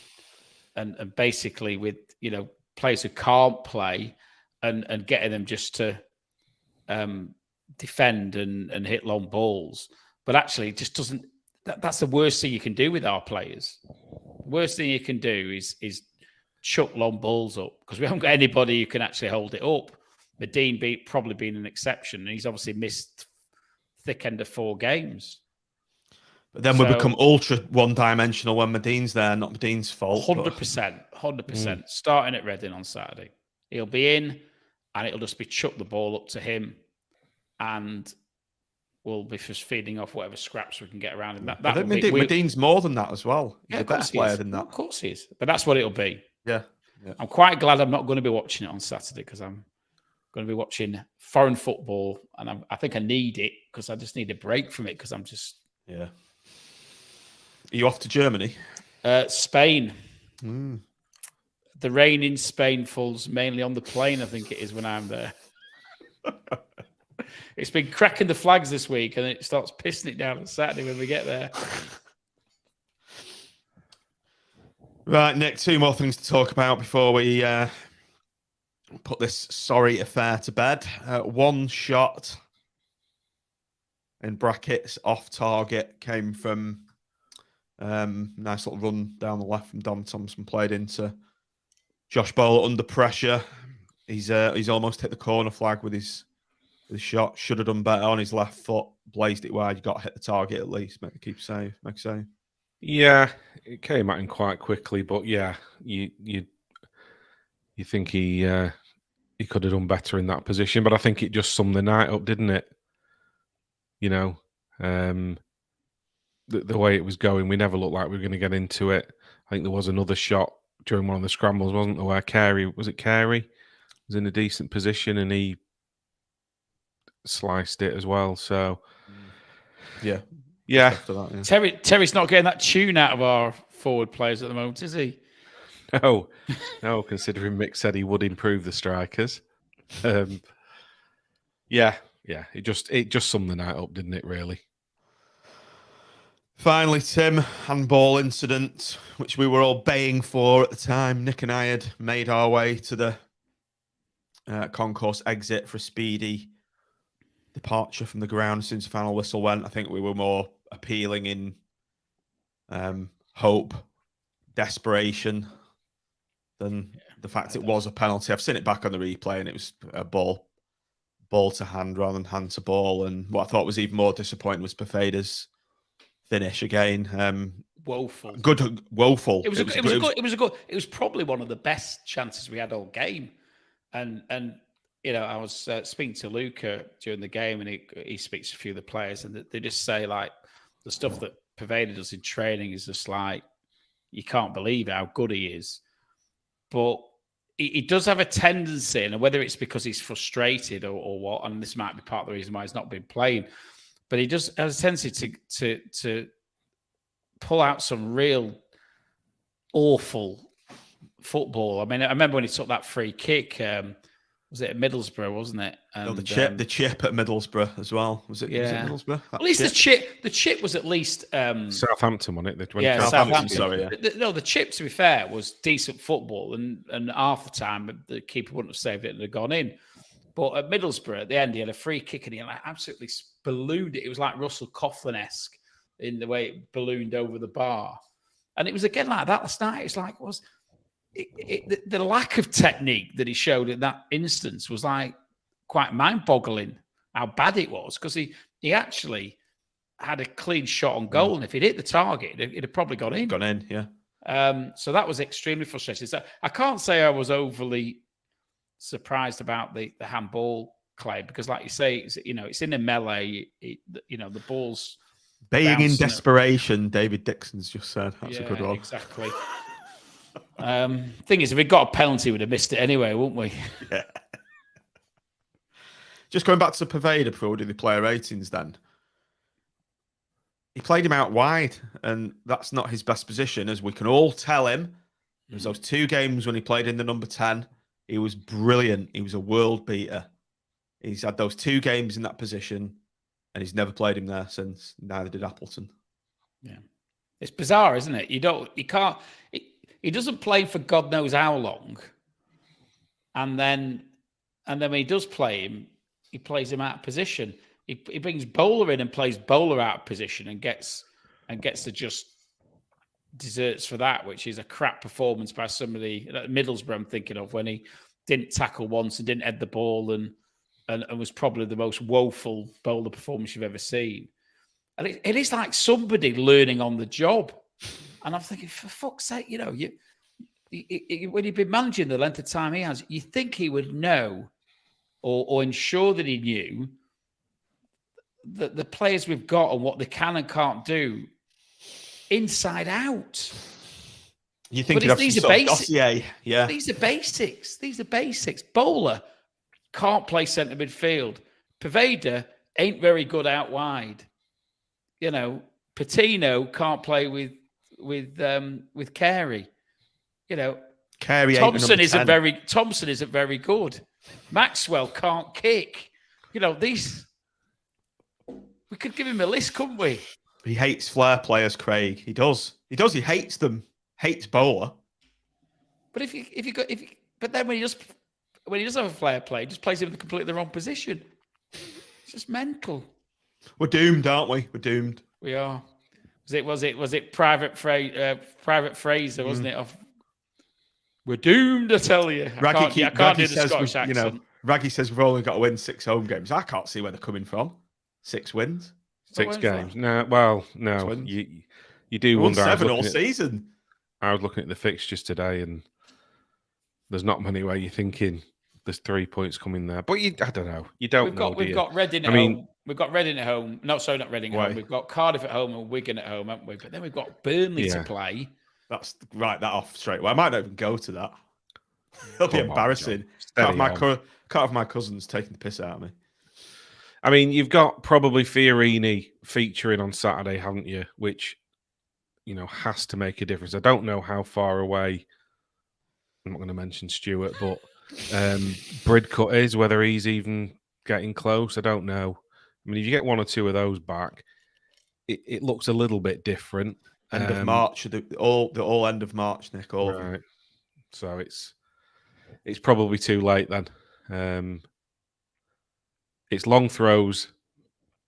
basically with players who can't play and getting them just to defend and hit long balls, but actually it just doesn't. That's the worst thing you can do with our players. The worst thing you can do is chuck long balls up, because we haven't got anybody who can actually hold it up. Medine probably been an exception, and he's obviously missed thick end of 4 games. But then we become ultra one-dimensional when Medine's there. Not Medine's fault. 100%. Starting at Reading on Saturday, he'll be in, and it'll just be chuck the ball up to him, and we'll be just feeding off whatever scraps we can get around him. Medine's more than that as well. He's a better player than that. Of course he is. But that's what it'll be. Yeah. I'm quite glad I'm not going to be watching it on Saturday, because I'm going to be watching foreign football, and I think I need it, because I just need a break from it, because I'm just... Yeah. Are you off to Germany? Spain. The rain in Spain falls mainly on the plane, I think it is, when I'm there. It's been cracking the flags this week, and it starts pissing it down on Saturday when we get there. Right, Nick, 2 more things to talk about before we put this sorry affair to bed. One shot, in brackets, off target, came from nice little run down the left from Dom Thompson, played into Josh Bowler under pressure. He's almost hit the corner flag with his shot. Should have done better on his left foot. Blazed it wide. You got to hit the target at least. Make a save. Yeah, it came at him quite quickly, but yeah, you think he could have done better in that position, but I think it just summed the night up, didn't it? The way it was going, we never looked like we were going to get into it. I think there was another shot during one of the scrambles, wasn't there, where Carey was in a decent position and he sliced it as well. So yeah. That, Terry's not getting that tune out of our forward players at the moment, is he? No, considering Mick said he would improve the strikers. It just summed the night up, didn't it, really? Finally, Tim, handball incident, which we were all baying for at the time. Nick and I had made our way to the concourse exit for a speedy departure from the ground as soon as the final whistle went. I think we were more appealing in hope, desperation than the fact it was a penalty. I've seen it back on the replay, and it was a ball to hand rather than hand to ball. And what I thought was even more disappointing was Perfader's finish again. Woeful. Woeful. It was probably one of the best chances we had all game. And I was speaking to Luca during the game, and he speaks to a few of the players, and they just say, like, the stuff that Perfader does in training is just like, you can't believe how good he is. But he does have a tendency, and whether it's because he's frustrated or what, and this might be part of the reason why he's not been playing, but he just has a tendency to pull out some real awful football. I mean, I remember when he took that free kick. Was it at Middlesbrough, wasn't it? And, the chip at Middlesbrough as well. Was it Middlesbrough? At least the chip was at least Southampton on it. Southampton. Sorry, yeah. The chip, to be fair, was decent football, and half the time the keeper wouldn't have saved it and had gone in. But at Middlesbrough, at the end, he had a free kick and he absolutely ballooned it. It was like Russell Coughlin-esque in the way it ballooned over the bar, and it was again like that last night. It's like the lack of technique that he showed in that instance was like quite mind-boggling how bad it was, because he actually had a clean shot on goal, and if he'd hit the target, it'd have probably gone in. Yeah. So that was extremely frustrating. So I can't say I was overly surprised about the handball claim, because, like you say, it's in a melee. The ball's baying in desperation. David Dixon's just said that's a good one. Exactly. Thing is, if we'd got a penalty, we'd have missed it anyway, wouldn't we? Yeah. Just going back to Perfader before we do the player ratings, then he played him out wide, and that's not his best position, as we can all tell him. There was those 2 games when he played in the number 10. He was brilliant. He was a world beater. He's had those 2 games in that position, and he's never played him there since. Neither did Appleton. Yeah, it's bizarre, isn't it? He doesn't play for God knows how long, and then when he does play him, he plays him out of position. He brings Bowler in and plays Bowler out of position and gets the just desserts for that, which is a crap performance by somebody at Middlesbrough, I'm thinking of, when he didn't tackle once and didn't head the ball and was probably the most woeful Bowler performance you've ever seen. And it is like somebody learning on the job. And I'm thinking, for fuck's sake, when you've been managing the length of time he has, you think he would know or ensure that he knew that the players we've got and what they can and can't do inside out. You think these are basics? Yeah. These are basics. Bowler can't play centre midfield. Perfader ain't very good out wide. Patino can't play with Carey. Carey Thompson isn't very good. Maxwell can't kick. These, we could give him a list, couldn't we? He hates flair players, Craig. He does. He hates them. Hates Bowler. But but then when he does have a flair play, he just plays him in completely the wrong position. It's just mental. We're doomed, aren't we? We're doomed. We are. Was it Private Fraser, wasn't it? We're doomed, I tell you. I can't do the Scottish accent. Raggy says we've only got to win 6 home games. I can't see where they're coming from. 6 wins. 6 games. No. You do wonder. 7 all season. I was looking at the fixtures today, and there's not many where you're thinking there's 3 points coming there. But I don't know. You don't know. We've got Reading at home. We've got Reading at home. No, sorry, not Reading at home. We've got Cardiff at home and Wigan at home, haven't we? But then we've got Burnley to play. That's write that off straight away. I might not even go to that. It'll be embarrassing. Can't have my cousins taking the piss out of me. I mean, you've got probably Fiorini featuring on Saturday, haven't you? Which, has to make a difference. I don't know how far away. I'm not going to mention Stewart, but Bridcut is, whether he's even getting close. I don't know. I mean, if you get 1 or 2 of those back, it looks a little bit different. End of March, the all end of March, Nick. All right. So it's probably too late then. It's long throws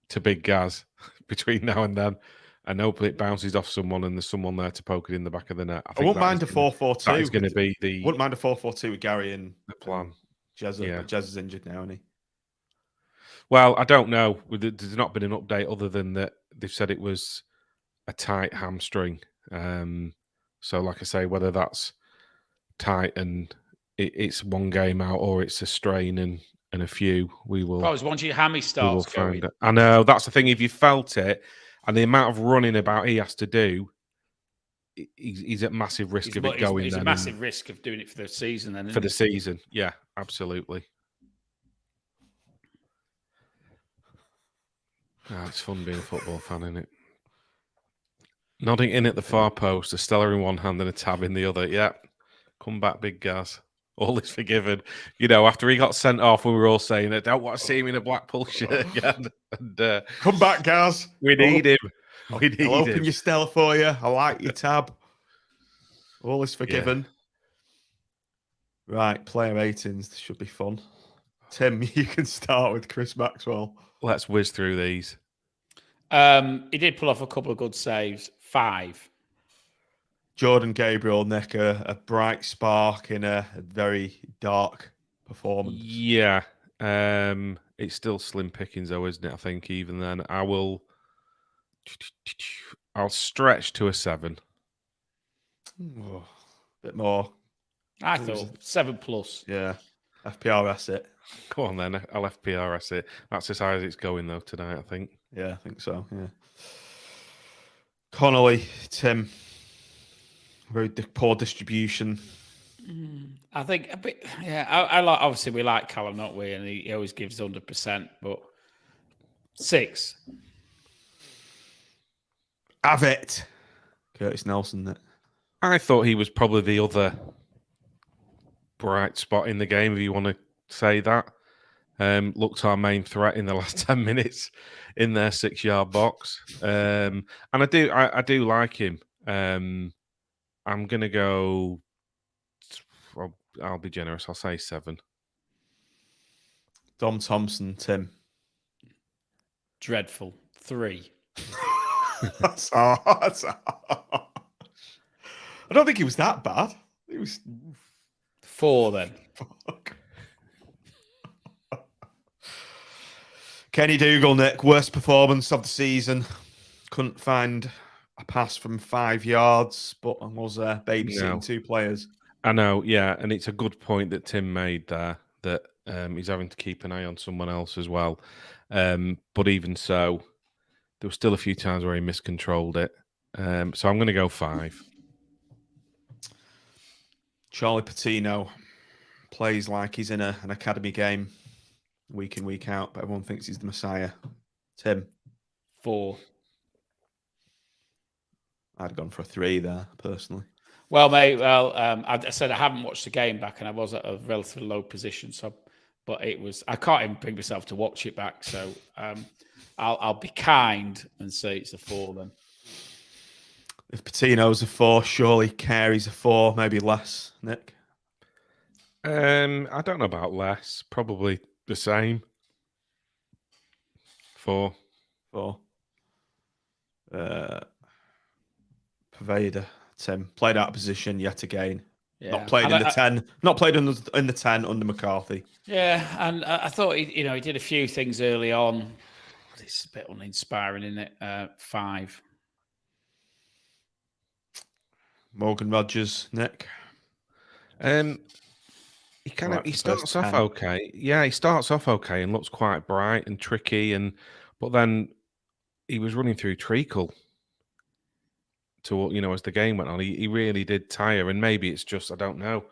to Big Gaz between now and then, and hopefully it bounces off someone and there's someone there to poke it in the back of the net. I wouldn't mind a 4-4-2. That is going to be the. Wouldn't mind a 4-4-2 with Gary and the plan. Jezza, but Jezza's injured now, isn't he? Well, I don't know. There's not been an update other than that they've said it was a tight hamstring. So, like I say, whether that's tight and it's one game out or it's a strain and a few, we will. Probably once your hammy starts going. I know, that's the thing. If you felt it and the amount of running about he has to do, he's at massive risk of it going. He's a massive risk of doing it for the season then. For the season, yeah, absolutely. Oh, it's fun being a football fan, isn't it? Nodding in at the far post, a Stella in one hand and a tab in the other. Yeah, come back, big Gaz. All is forgiven. You know, after he got sent off, we were all saying, I don't want to see him in a Blackpool shirt again. And, come back, Gaz. We need him. We need I'll open your Stella for you. I like your tab. All is forgiven. Yeah. Right, player 18s. This should be fun. Tim, you can start with Chris Maxwell. Let's whiz through these. He did pull off a couple of good saves. 5. Jordan Gabriel, Nick, a bright spark in a very dark performance. Yeah. It's still slim pickings, though, isn't it? I think even then. I'll stretch to a 7. Oh, bit more. I thought 7+. Yeah. FPRS it. Go on then. I'll FPRS it. That's as high as it's going, though, tonight, I think. Yeah, I think so. Yeah. Connolly, Tim. Very poor distribution. I think a bit. Yeah, I like. Obviously, we like Callum, don't we? And he always gives 100%. But 6. Have it. Curtis Nelson. I thought he was probably the other bright spot in the game, if you want to say that. Looked our main threat in the last 10 minutes in their 6-yard box. And I do like him. I'm going to go... I'll be generous. I'll say 7. Dom Thompson, Tim. Dreadful. 3. That's harsh. I don't think he was that bad. He was 4 then. Fuck. Kenny Dougal, Nick, worst performance of the season. Couldn't find a pass from 5 yards, but was babysitting 2 players. I know, yeah, and it's a good point that Tim made there, that he's having to keep an eye on someone else as well. But even so, there were still a few times where he miscontrolled it. So I'm going to go 5. Charlie Patino plays like he's in an academy game week in, week out, but everyone thinks he's the Messiah. Tim? 4. I'd gone for a 3 there, personally. Well, mate, I said I haven't watched the game back, and I was at a relatively low position, but it was... I can't even bring myself to watch it back, so I'll be kind and say it's a 4 then. If Patino's a 4, surely Carey's a 4, maybe less, Nick? I don't know about less. Probably the same. 4. 4. Pervader, Tim. Played out of position yet again. Yeah. Not played in the 10. Not played in the 10 under McCarthy. Yeah, and I thought he did a few things early on. It's a bit uninspiring, isn't it? 5. Morgan Rogers, Nick. He starts off okay. Yeah, he starts off okay and looks quite bright and tricky, but then he was running through treacle as the game went on. He really did tire, and maybe it's just, I don't know.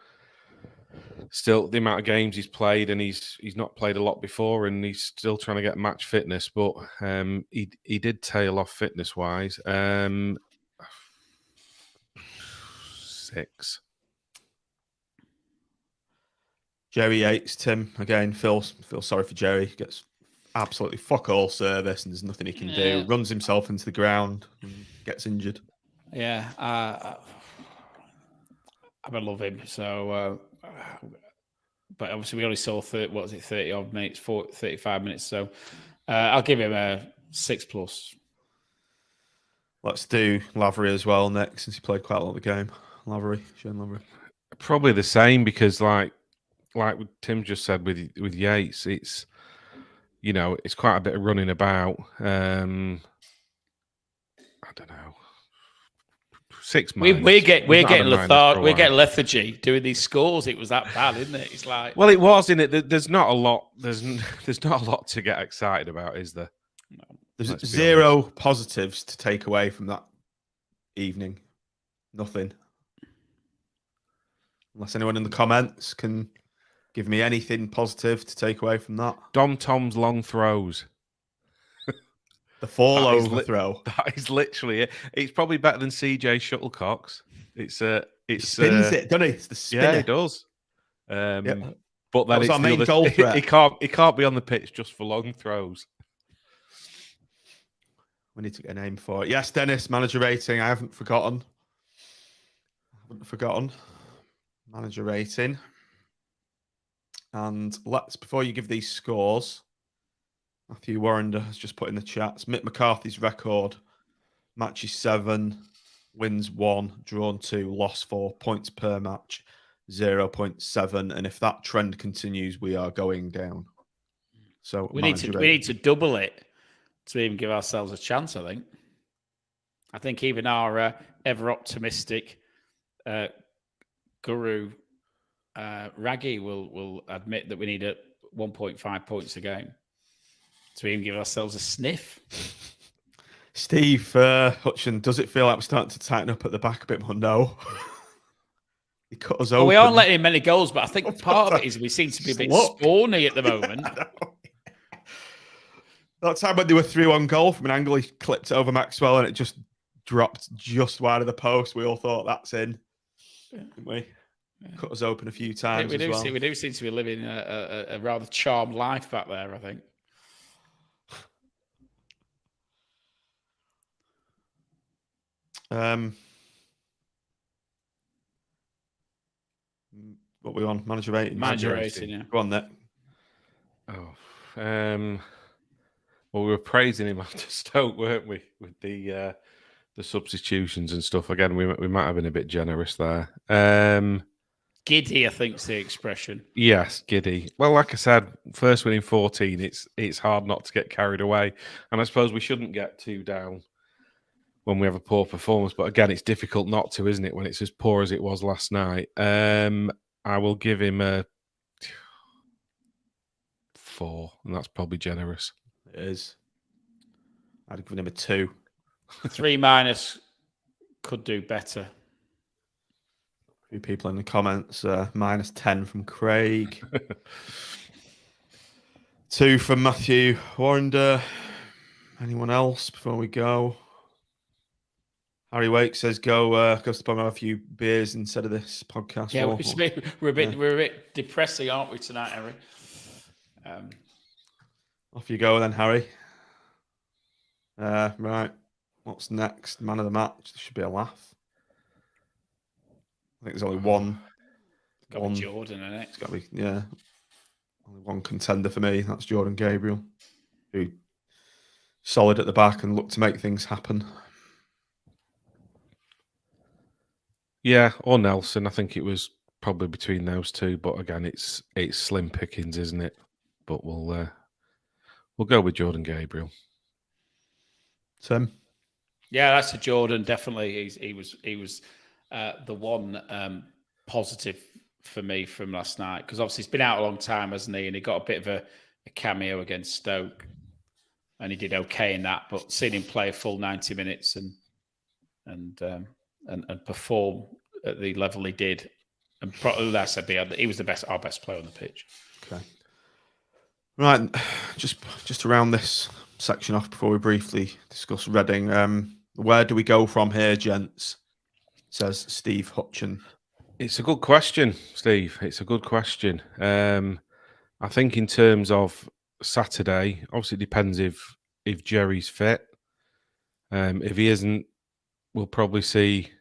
Still, the amount of games he's played, and he's not played a lot before, and he's still trying to get match fitness. But he did tail off fitness wise. 6. Jerry Yates, Tim. Again, feel sorry for Jerry. Gets absolutely fuck all service, and there's nothing he can do. Runs himself into the ground, and gets injured. Yeah, I love him. So, but obviously we only saw 30 odd minutes, 35 minutes. So I'll give him a 6+. Let's do Lavery as well next, since he played quite a lot of the game. Shane Lavery. Probably the same, because like Tim just said with Yates, it's it's quite a bit of running about. I don't know. 6 minus. We're getting lethargy doing these scores. It was that bad, isn't it? It's like, well, it was, isn't it? There's not a lot. There's not a lot to get excited about, is there? no. There's zero positives to take away from that evening. Nothing. Unless anyone in the comments can give me anything positive to take away from that. Dom Tom's long throws. The fall overthrow. That is literally it. It's probably better than CJ Shuttlecock's. He spins it, doesn't he? It's the spinner. Yeah, he does. But then it's our main goal threat. He can't be on the pitch just for long throws. We need to get a name for it. Yes, Dennis, manager rating. I haven't forgotten. Manager rating. And before you give these scores, Matthew Warrender has just put in the chats. Mick McCarthy's record: matches 7, wins 1, drawn 2, lost 4, points per match 0.7. And if that trend continues, we are going down. So we need to double it to even give ourselves a chance. I think even our ever optimistic guru Raggy will admit that we need 1.5 points a game to even give ourselves a sniff. Steve Hutchin, does it feel like we're starting to tighten up at the back a bit more? No. He cut us open. Well, we aren't letting in many goals, but I think part of it is we seem to be a bit spawny at the moment. That time when they were 3-1 goal from an angle, he clipped it over Maxwell and it just dropped just wide of the post. We all thought that's in, didn't we? Yeah. Cut us open a few times. We do seem to be living a rather charmed life back there, I think. What we on? Manager rating. Yeah. Go on, Nick. Well, we were praising him after Stoke, weren't we? With the substitutions and stuff. Again, we might have been a bit generous there. Giddy, I think's the expression. Yes, giddy. Well, like I said, first win in 14. It's hard not to get carried away, and I suppose we shouldn't get too down when we have a poor performance. But again, it's difficult not to, isn't it? When it's as poor as it was last night. I will give him a 4, and that's probably generous. It is. I'd have given him a 2. 3- could do better. A few people in the comments. -10 from Craig. 2 from Matthew Warrender. Anyone else before we go? Harry Wake says go to the pub and have a few beers instead of this podcast. Yeah, we're a bit depressing, aren't we, tonight, Harry? Off you go then, Harry. Right. What's next? Man of the match. There should be a laugh. I think there's only one. Got to be Jordan, isn't it? It's got to be, yeah. Only one contender for me. That's Jordan Gabriel, who solid at the back and looked to make things happen. Yeah, or Nelson. I think it was probably between those two. But again, it's slim pickings, isn't it? But we'll go with Jordan Gabriel. Tim? Yeah, that's a Jordan. Definitely, he was the one positive for me from last night, because obviously he's been out a long time, hasn't he? And he got a bit of a cameo against Stoke, and he did okay in that. But seeing him play a full 90 minutes and perform at the level he did, and he was our best player on the pitch. Okay. Right, just to round this section off before we briefly discuss Reading, where do we go from here, gents? Says Steve Hutchin. It's a good question, Steve. It's a good question. I think in terms of Saturday, obviously it depends if Jerry's fit. If he isn't, we'll probably see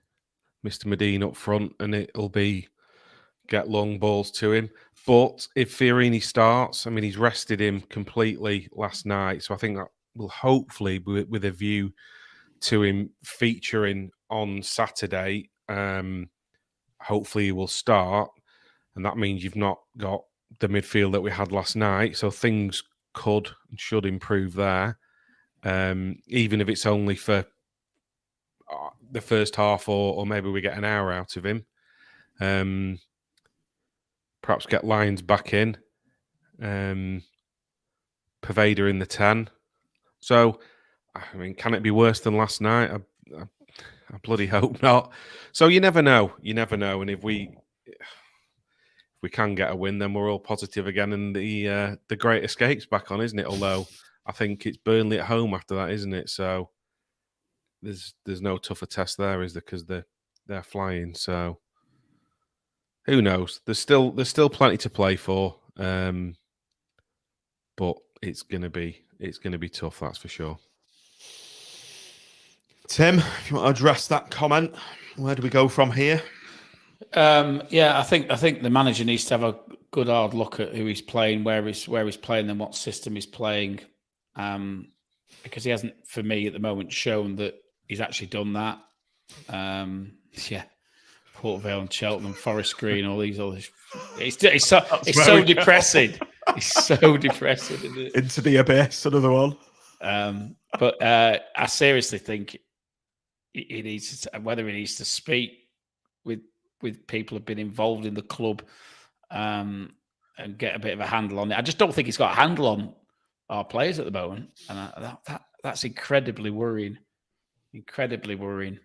Mr. Medine up front, and it'll be get long balls to him. But if Fiorini starts, I mean, he's rested him completely last night, so I think that will hopefully, with a view to him featuring on Saturday. Hopefully he will start, and that means you've not got the midfield that we had last night. So things could and should improve there, even if it's only for the first half, or maybe we get an hour out of him. Perhaps get Lyons back in, Pervader in the 10. So, I mean, can it be worse than last night? I bloody hope not. So you never know. You never know. And if we can get a win, then we're all positive again, and the Great Escape's back on, isn't it? Although I think it's Burnley at home after that, isn't it? So there's no tougher test there, is there? Because they're flying. So who knows? There's still plenty to play for, but it's gonna be tough. That's for sure. Tim, if you want to address that comment, where do we go from here? I think the manager needs to have a good hard look at who he's playing, where he's playing, and what system he's playing, because he hasn't, for me, at the moment, shown that he's actually done that. Port Vale and Cheltenham, Forest Green, all these. It's so depressing. It's so depressing, isn't it? Into the abyss, another one. But I seriously think he needs to speak with people who've been involved in the club, and get a bit of a handle on it. I just don't think he's got a handle on our players at the moment, and that's incredibly worrying. Incredibly worrying.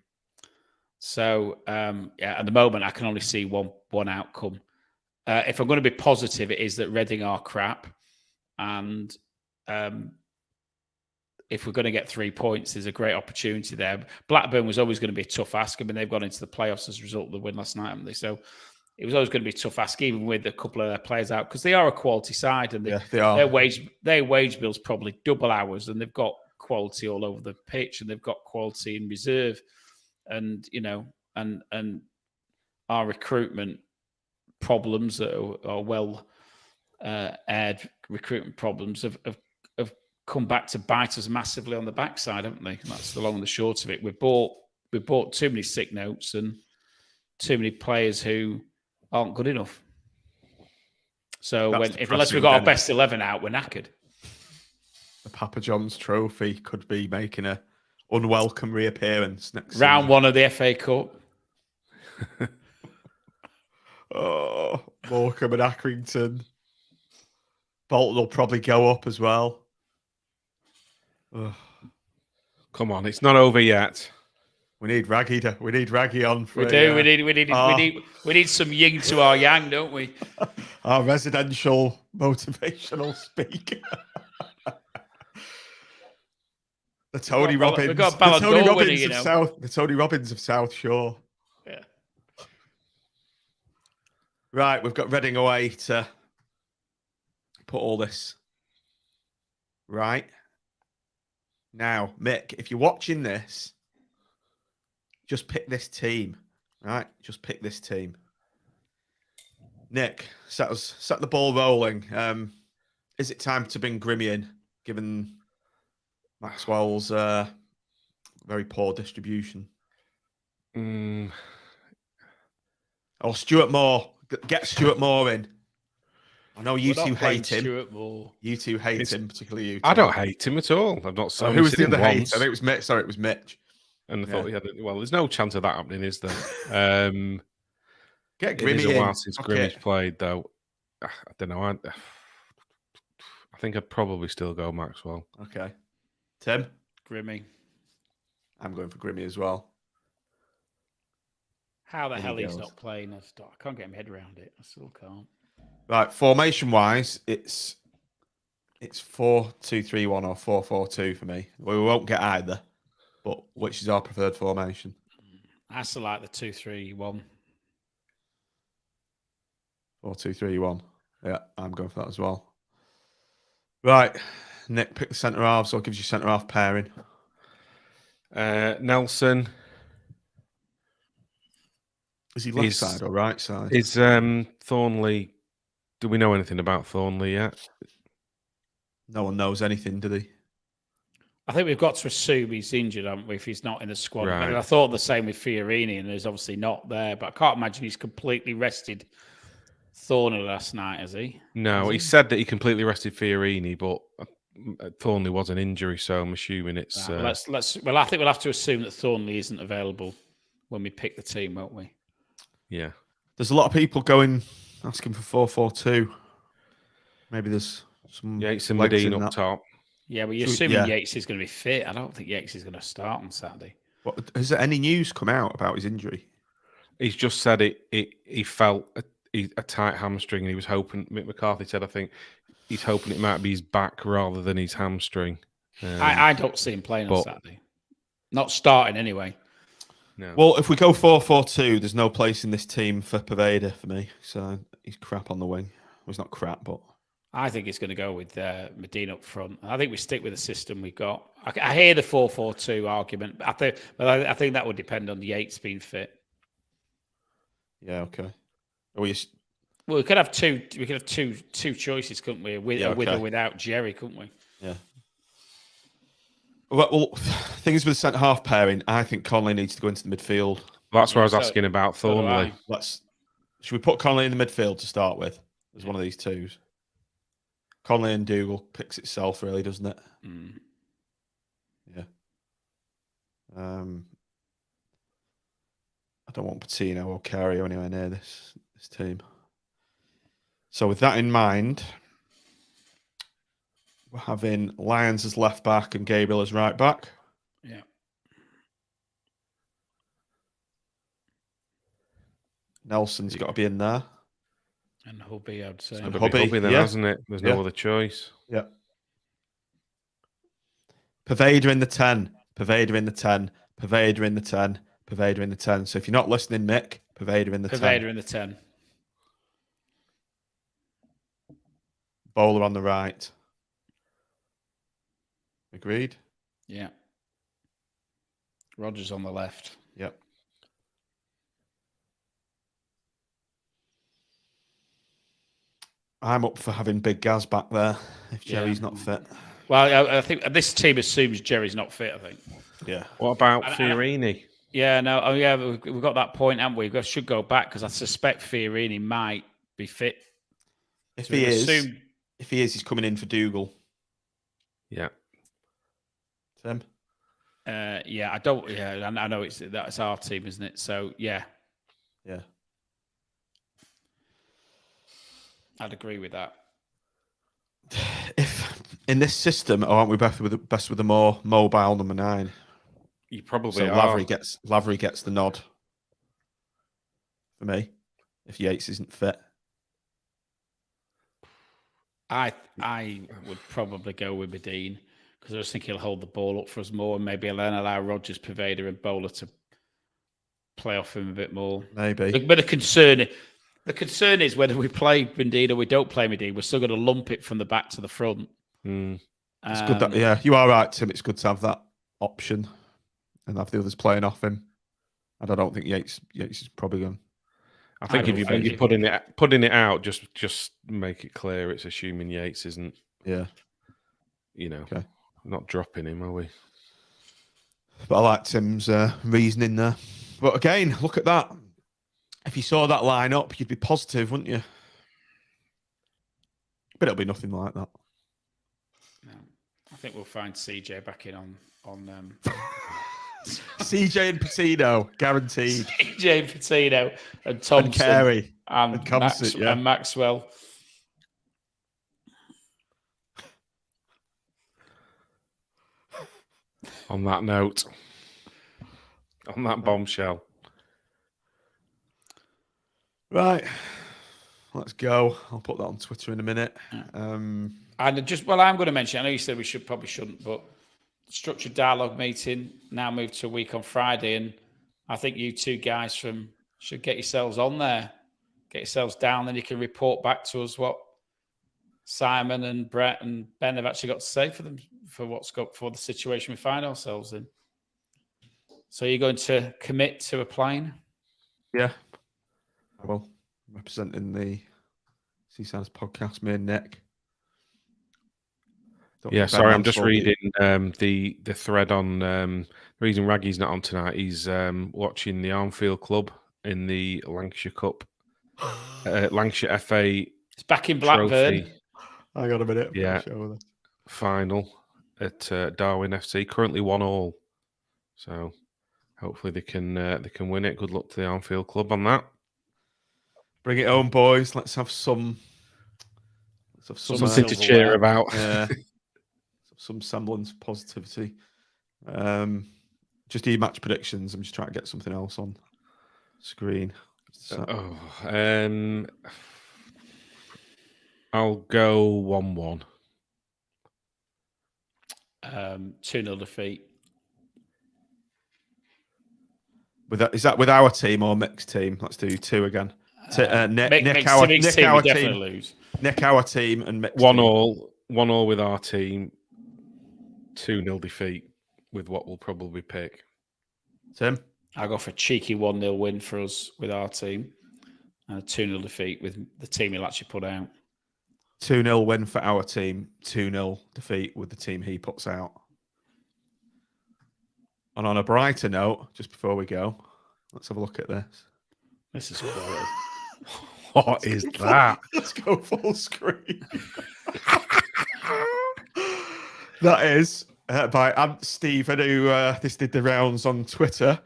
So at the moment, I can only see one outcome. If I'm going to be positive, it is that Reading are crap, and if we're going to get 3 points, there's a great opportunity there. Blackburn was always going to be a tough ask. I mean, they've gone into the playoffs as a result of the win last night, haven't they? So it was always going to be a tough ask, even with a couple of their players out, because they are a quality side, and they are. Their wage bill's probably double ours, and they've got quality all over the pitch, and they've got quality in reserve, and and our recruitment problems that are well aired recruitment problems have come back to bite us massively on the backside, haven't they? That's the long and the short of it. We bought too many sick notes and too many players who aren't good enough. So unless we've got our best 11 out, we're knackered. The Papa John's Trophy could be making a unwelcome reappearance next round season. 1 of the FA Cup. Morecambe and Accrington. Bolton will probably go up as well. Come on, it's not over yet. We need Raggy on. We need some yin to our yang, don't we? Our residential motivational speaker. The Tony Robbins. We've got Ballon d'Or winning, The Tony Robbins of South Shore. Yeah. Right, we've got Reading away to put all this right. Now, Mick, if you're watching this, just pick this team, right? Just pick this team. Nick, set the ball rolling. Is it time to bring Grimmy in, given Maxwell's very poor distribution? Or Stuart Moore. Get Stuart Moore in. I know you two hate him. Stuart Moore. You two hate him, particularly you two. I don't hate him at all. I've not seen who was the other hate? once. I think it was Mitch. Sorry, it was Mitch. And I thought he had. Well, there's no chance of that happening, is there? Get Grimmy it is in. a while since Grimmy's played, though. I don't know. I think I'd probably still go Maxwell. Okay. Tim? Grimmy. I'm going for Grimmy as well. How the hell he's not playing? I can't get my head around it. I still can't. Right, formation-wise, it's 4-2-3-1 or 4-4-2 for me. We won't get either, but which is our preferred formation? I still like the 2-3-1. 4-2-3-1. Yeah, I'm going for that as well. Right, Nick, pick the centre half, so it gives you centre half pairing. Nelson. Is he left side or right side? Is Thornley? Do we know anything about Thornley yet? No one knows anything, do they? I think we've got to assume he's injured, haven't we, if he's not in the squad. Right. And I thought the same with Fiorini, and he's obviously not there. But I can't imagine he's completely rested Thornley last night, has he? No, he said that he completely rested Fiorini, but Thornley was an injury, so I'm assuming it's. Right, well, I think we'll have to assume that Thornley isn't available when we pick the team, won't we? Yeah. There's a lot of people asking for 4-4-2. Maybe there's some Yates and legs Medina in up that. top. Yeah, well, you're assuming Yates is going to be fit. I don't think Yates is going to start on Saturday. Has there any news come out about his injury? He's just said he felt a tight hamstring, and he was hoping. Mick McCarthy said, I think he's hoping it might be his back rather than his hamstring. I don't see him playing on Saturday. Not starting anyway. No. Well, if we go 4-4-2, there's no place in this team for Pervader for me. So he's crap on the wing. Well, he's not crap, but I think he's going to go with Medina up front. I think we stick with the system we got. I hear the 4-4-2 argument, but I think that would depend on Yates being fit. Yeah, okay. Well, we could have two. We could have two choices, couldn't we? With or without Jerry, couldn't we? Yeah. Well, things with the centre half pairing, I think Conley needs to go into the midfield. That's what I was asking about Thornley. Should we put Conley in the midfield to start with? As one of these twos. Conley and Dougal picks itself, really, doesn't it? Mm. Yeah. I don't want Patino or Cario anywhere near this team. So with that in mind, we're having Lyons as left back and Gabriel as right back. Yeah. Nelson's got to be in there. And Hubby, I'd say. It's got to be Hubby then, hasn't it? There's no other choice. Yeah. Pervader in the 10. Pervader in the 10. Pervader in the 10. Pervader in the 10. So if you're not listening, Mick, Pervader in the 10. Pervader in the 10. Bowler on the right. Agreed? Yeah. Rogers on the left. Yep. I'm up for having Big Gaz back there if Jerry's not fit. Well, I think this team assumes Jerry's not fit, I think. Yeah. What about Fiorini? Yeah, no. Oh, yeah, we've got that point, haven't we? We should go back because I suspect Fiorini might be fit. If he is, he's coming in for Dougal. Yeah. Tim? Yeah, I don't. Yeah, I know that's our team, isn't it? So yeah. Yeah. I'd agree with that. If in this system, aren't we best with a more mobile number 9? You probably are. Lavery gets the nod for me if Yates isn't fit. I would probably go with Medina because I just think he'll hold the ball up for us more and maybe allow Rogers, Pervader, and Bowler to play off him a bit more. Maybe. But the concern is whether we play Medina or we don't play Medina, we're still going to lump it from the back to the front. It's good that, you are right, Tim. It's good to have that option and have the others playing off him. And I don't think Yates is probably going. I think if you're putting it out, just make it clear it's assuming Yates isn't. Yeah. Not dropping him, are we? But I like Tim's reasoning there. But again, look at that. If you saw that line up, you'd be positive, wouldn't you? But it'll be nothing like that. No. I think we'll find CJ back in on CJ and Patino, guaranteed. CJ and Patino and Thompson and Carey and Maxwell. On that note, on that bombshell. Right. Let's go. I'll put that on Twitter in a minute. And I'm going to mention, I know you said we shouldn't, but structured dialogue meeting now moved to a week on Friday. And I think you two guys should get yourselves on there, get yourselves down, then you can report back to us what Simon and Brett and Ben have actually got to say for the situation we find ourselves in. So you're going to commit to applying? Yeah. Well, representing the Seasides podcast, me and Nick. Yeah, sorry, I'm just reading the thread on the reason Raggy's not on tonight. He's watching the Armfield Club in the Lancashire Cup, Lancashire FA. It's back in Blackburn. I got a minute. Yeah, final at Darwin FC. Currently 1-1. So hopefully they can win it. Good luck to the Armfield Club on that. Bring it home, boys. Let's have something to cheer about. Yeah. Some semblance of positivity. Just match predictions. I'm just trying to get something else on screen. I'll go 1-1. 2-0 defeat. Is that with our team or Mick's team? Let's do 2 again. Nick our team. Lose. Nick our team and Mick's 1-1. 1-1 with our team. 2-0 defeat with what we'll probably pick. Tim? I'll go for a cheeky 1-0 win for us with our team. And a 2-0 defeat with the team he'll actually put out. 2-0 win for our team. 2-0 defeat with the team he puts out. And on a brighter note, just before we go, let's have a look at this. This is quality. What is that? Let's go full screen. That is by Ant Stephen, who this did the rounds on Twitter,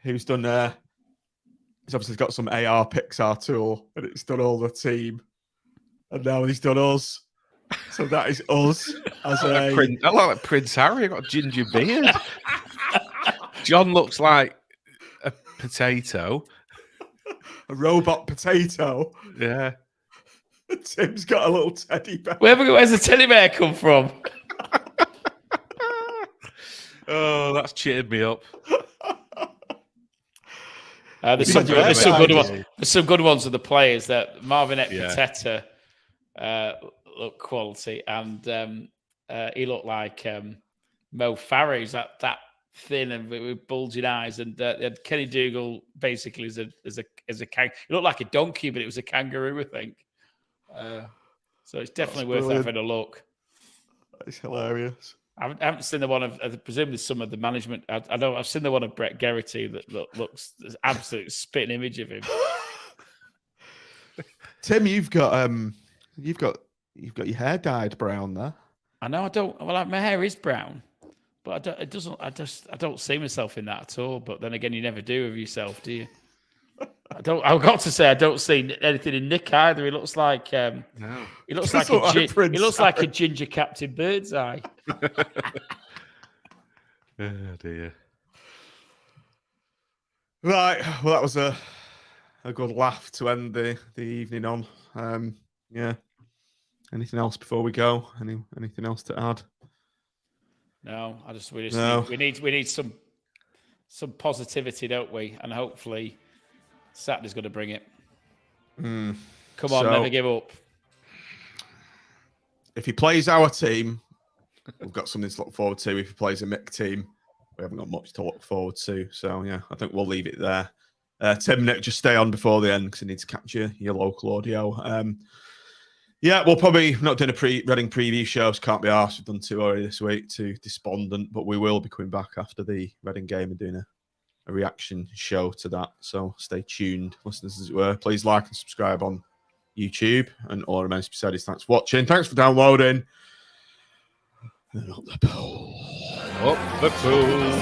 who's done, he's obviously got some AR Pixar tool, and it's done all the team. And now he's done us. So that is us. As I look like Prince Harry. I've got a ginger beard. John looks like a potato. A robot potato. Yeah. Tim's got a little teddy bear. Where's the teddy bear come from? Oh, that's cheered me up. There's some good ones. There's some good ones of the players that Marvin Ekpateta looked quality, and he looked like Mo Farah. He's that thin and with bulging eyes, and Kenny Dougal basically is a he looked like a donkey, but it was a kangaroo, I think. So it's definitely worth having a look. It's hilarious. I haven't seen the one of, I presume there's some of the management. I know I've seen the one of Brett Geraghty that looks an absolute spitting image of him. Tim, you've got your hair dyed brown there. I know I don't. Well, my hair is brown, but I don't see myself in that at all. But then again, you never do of yourself, do you? I've got to say, I don't see anything in Nick either. He looks like no. He looks like like a ginger Captain Birdseye. Oh dear. Right. Well, that was a good laugh to end the evening on. Yeah. Anything else before we go? Anything else to add? No. We need some positivity, don't we? And hopefully Saturday's going to bring it. Come on, never give up. If he plays our team, we've got something to look forward to. If he plays a Mick team, we haven't got much to look forward to. So, yeah, I think we'll leave it there. Tim, Nick, just stay on before the end because I need to capture your local audio. Yeah, we'll probably not doing a Reading preview shows. Can't be arsed. We've done 2 already this week, 2 despondent, but we will be coming back after the Reading game and doing a reaction show to that. So stay tuned, listeners, as it were. Please like and subscribe on YouTube. And all remains to be said is thanks for watching. Thanks for downloading. And up the pool. Up the pool.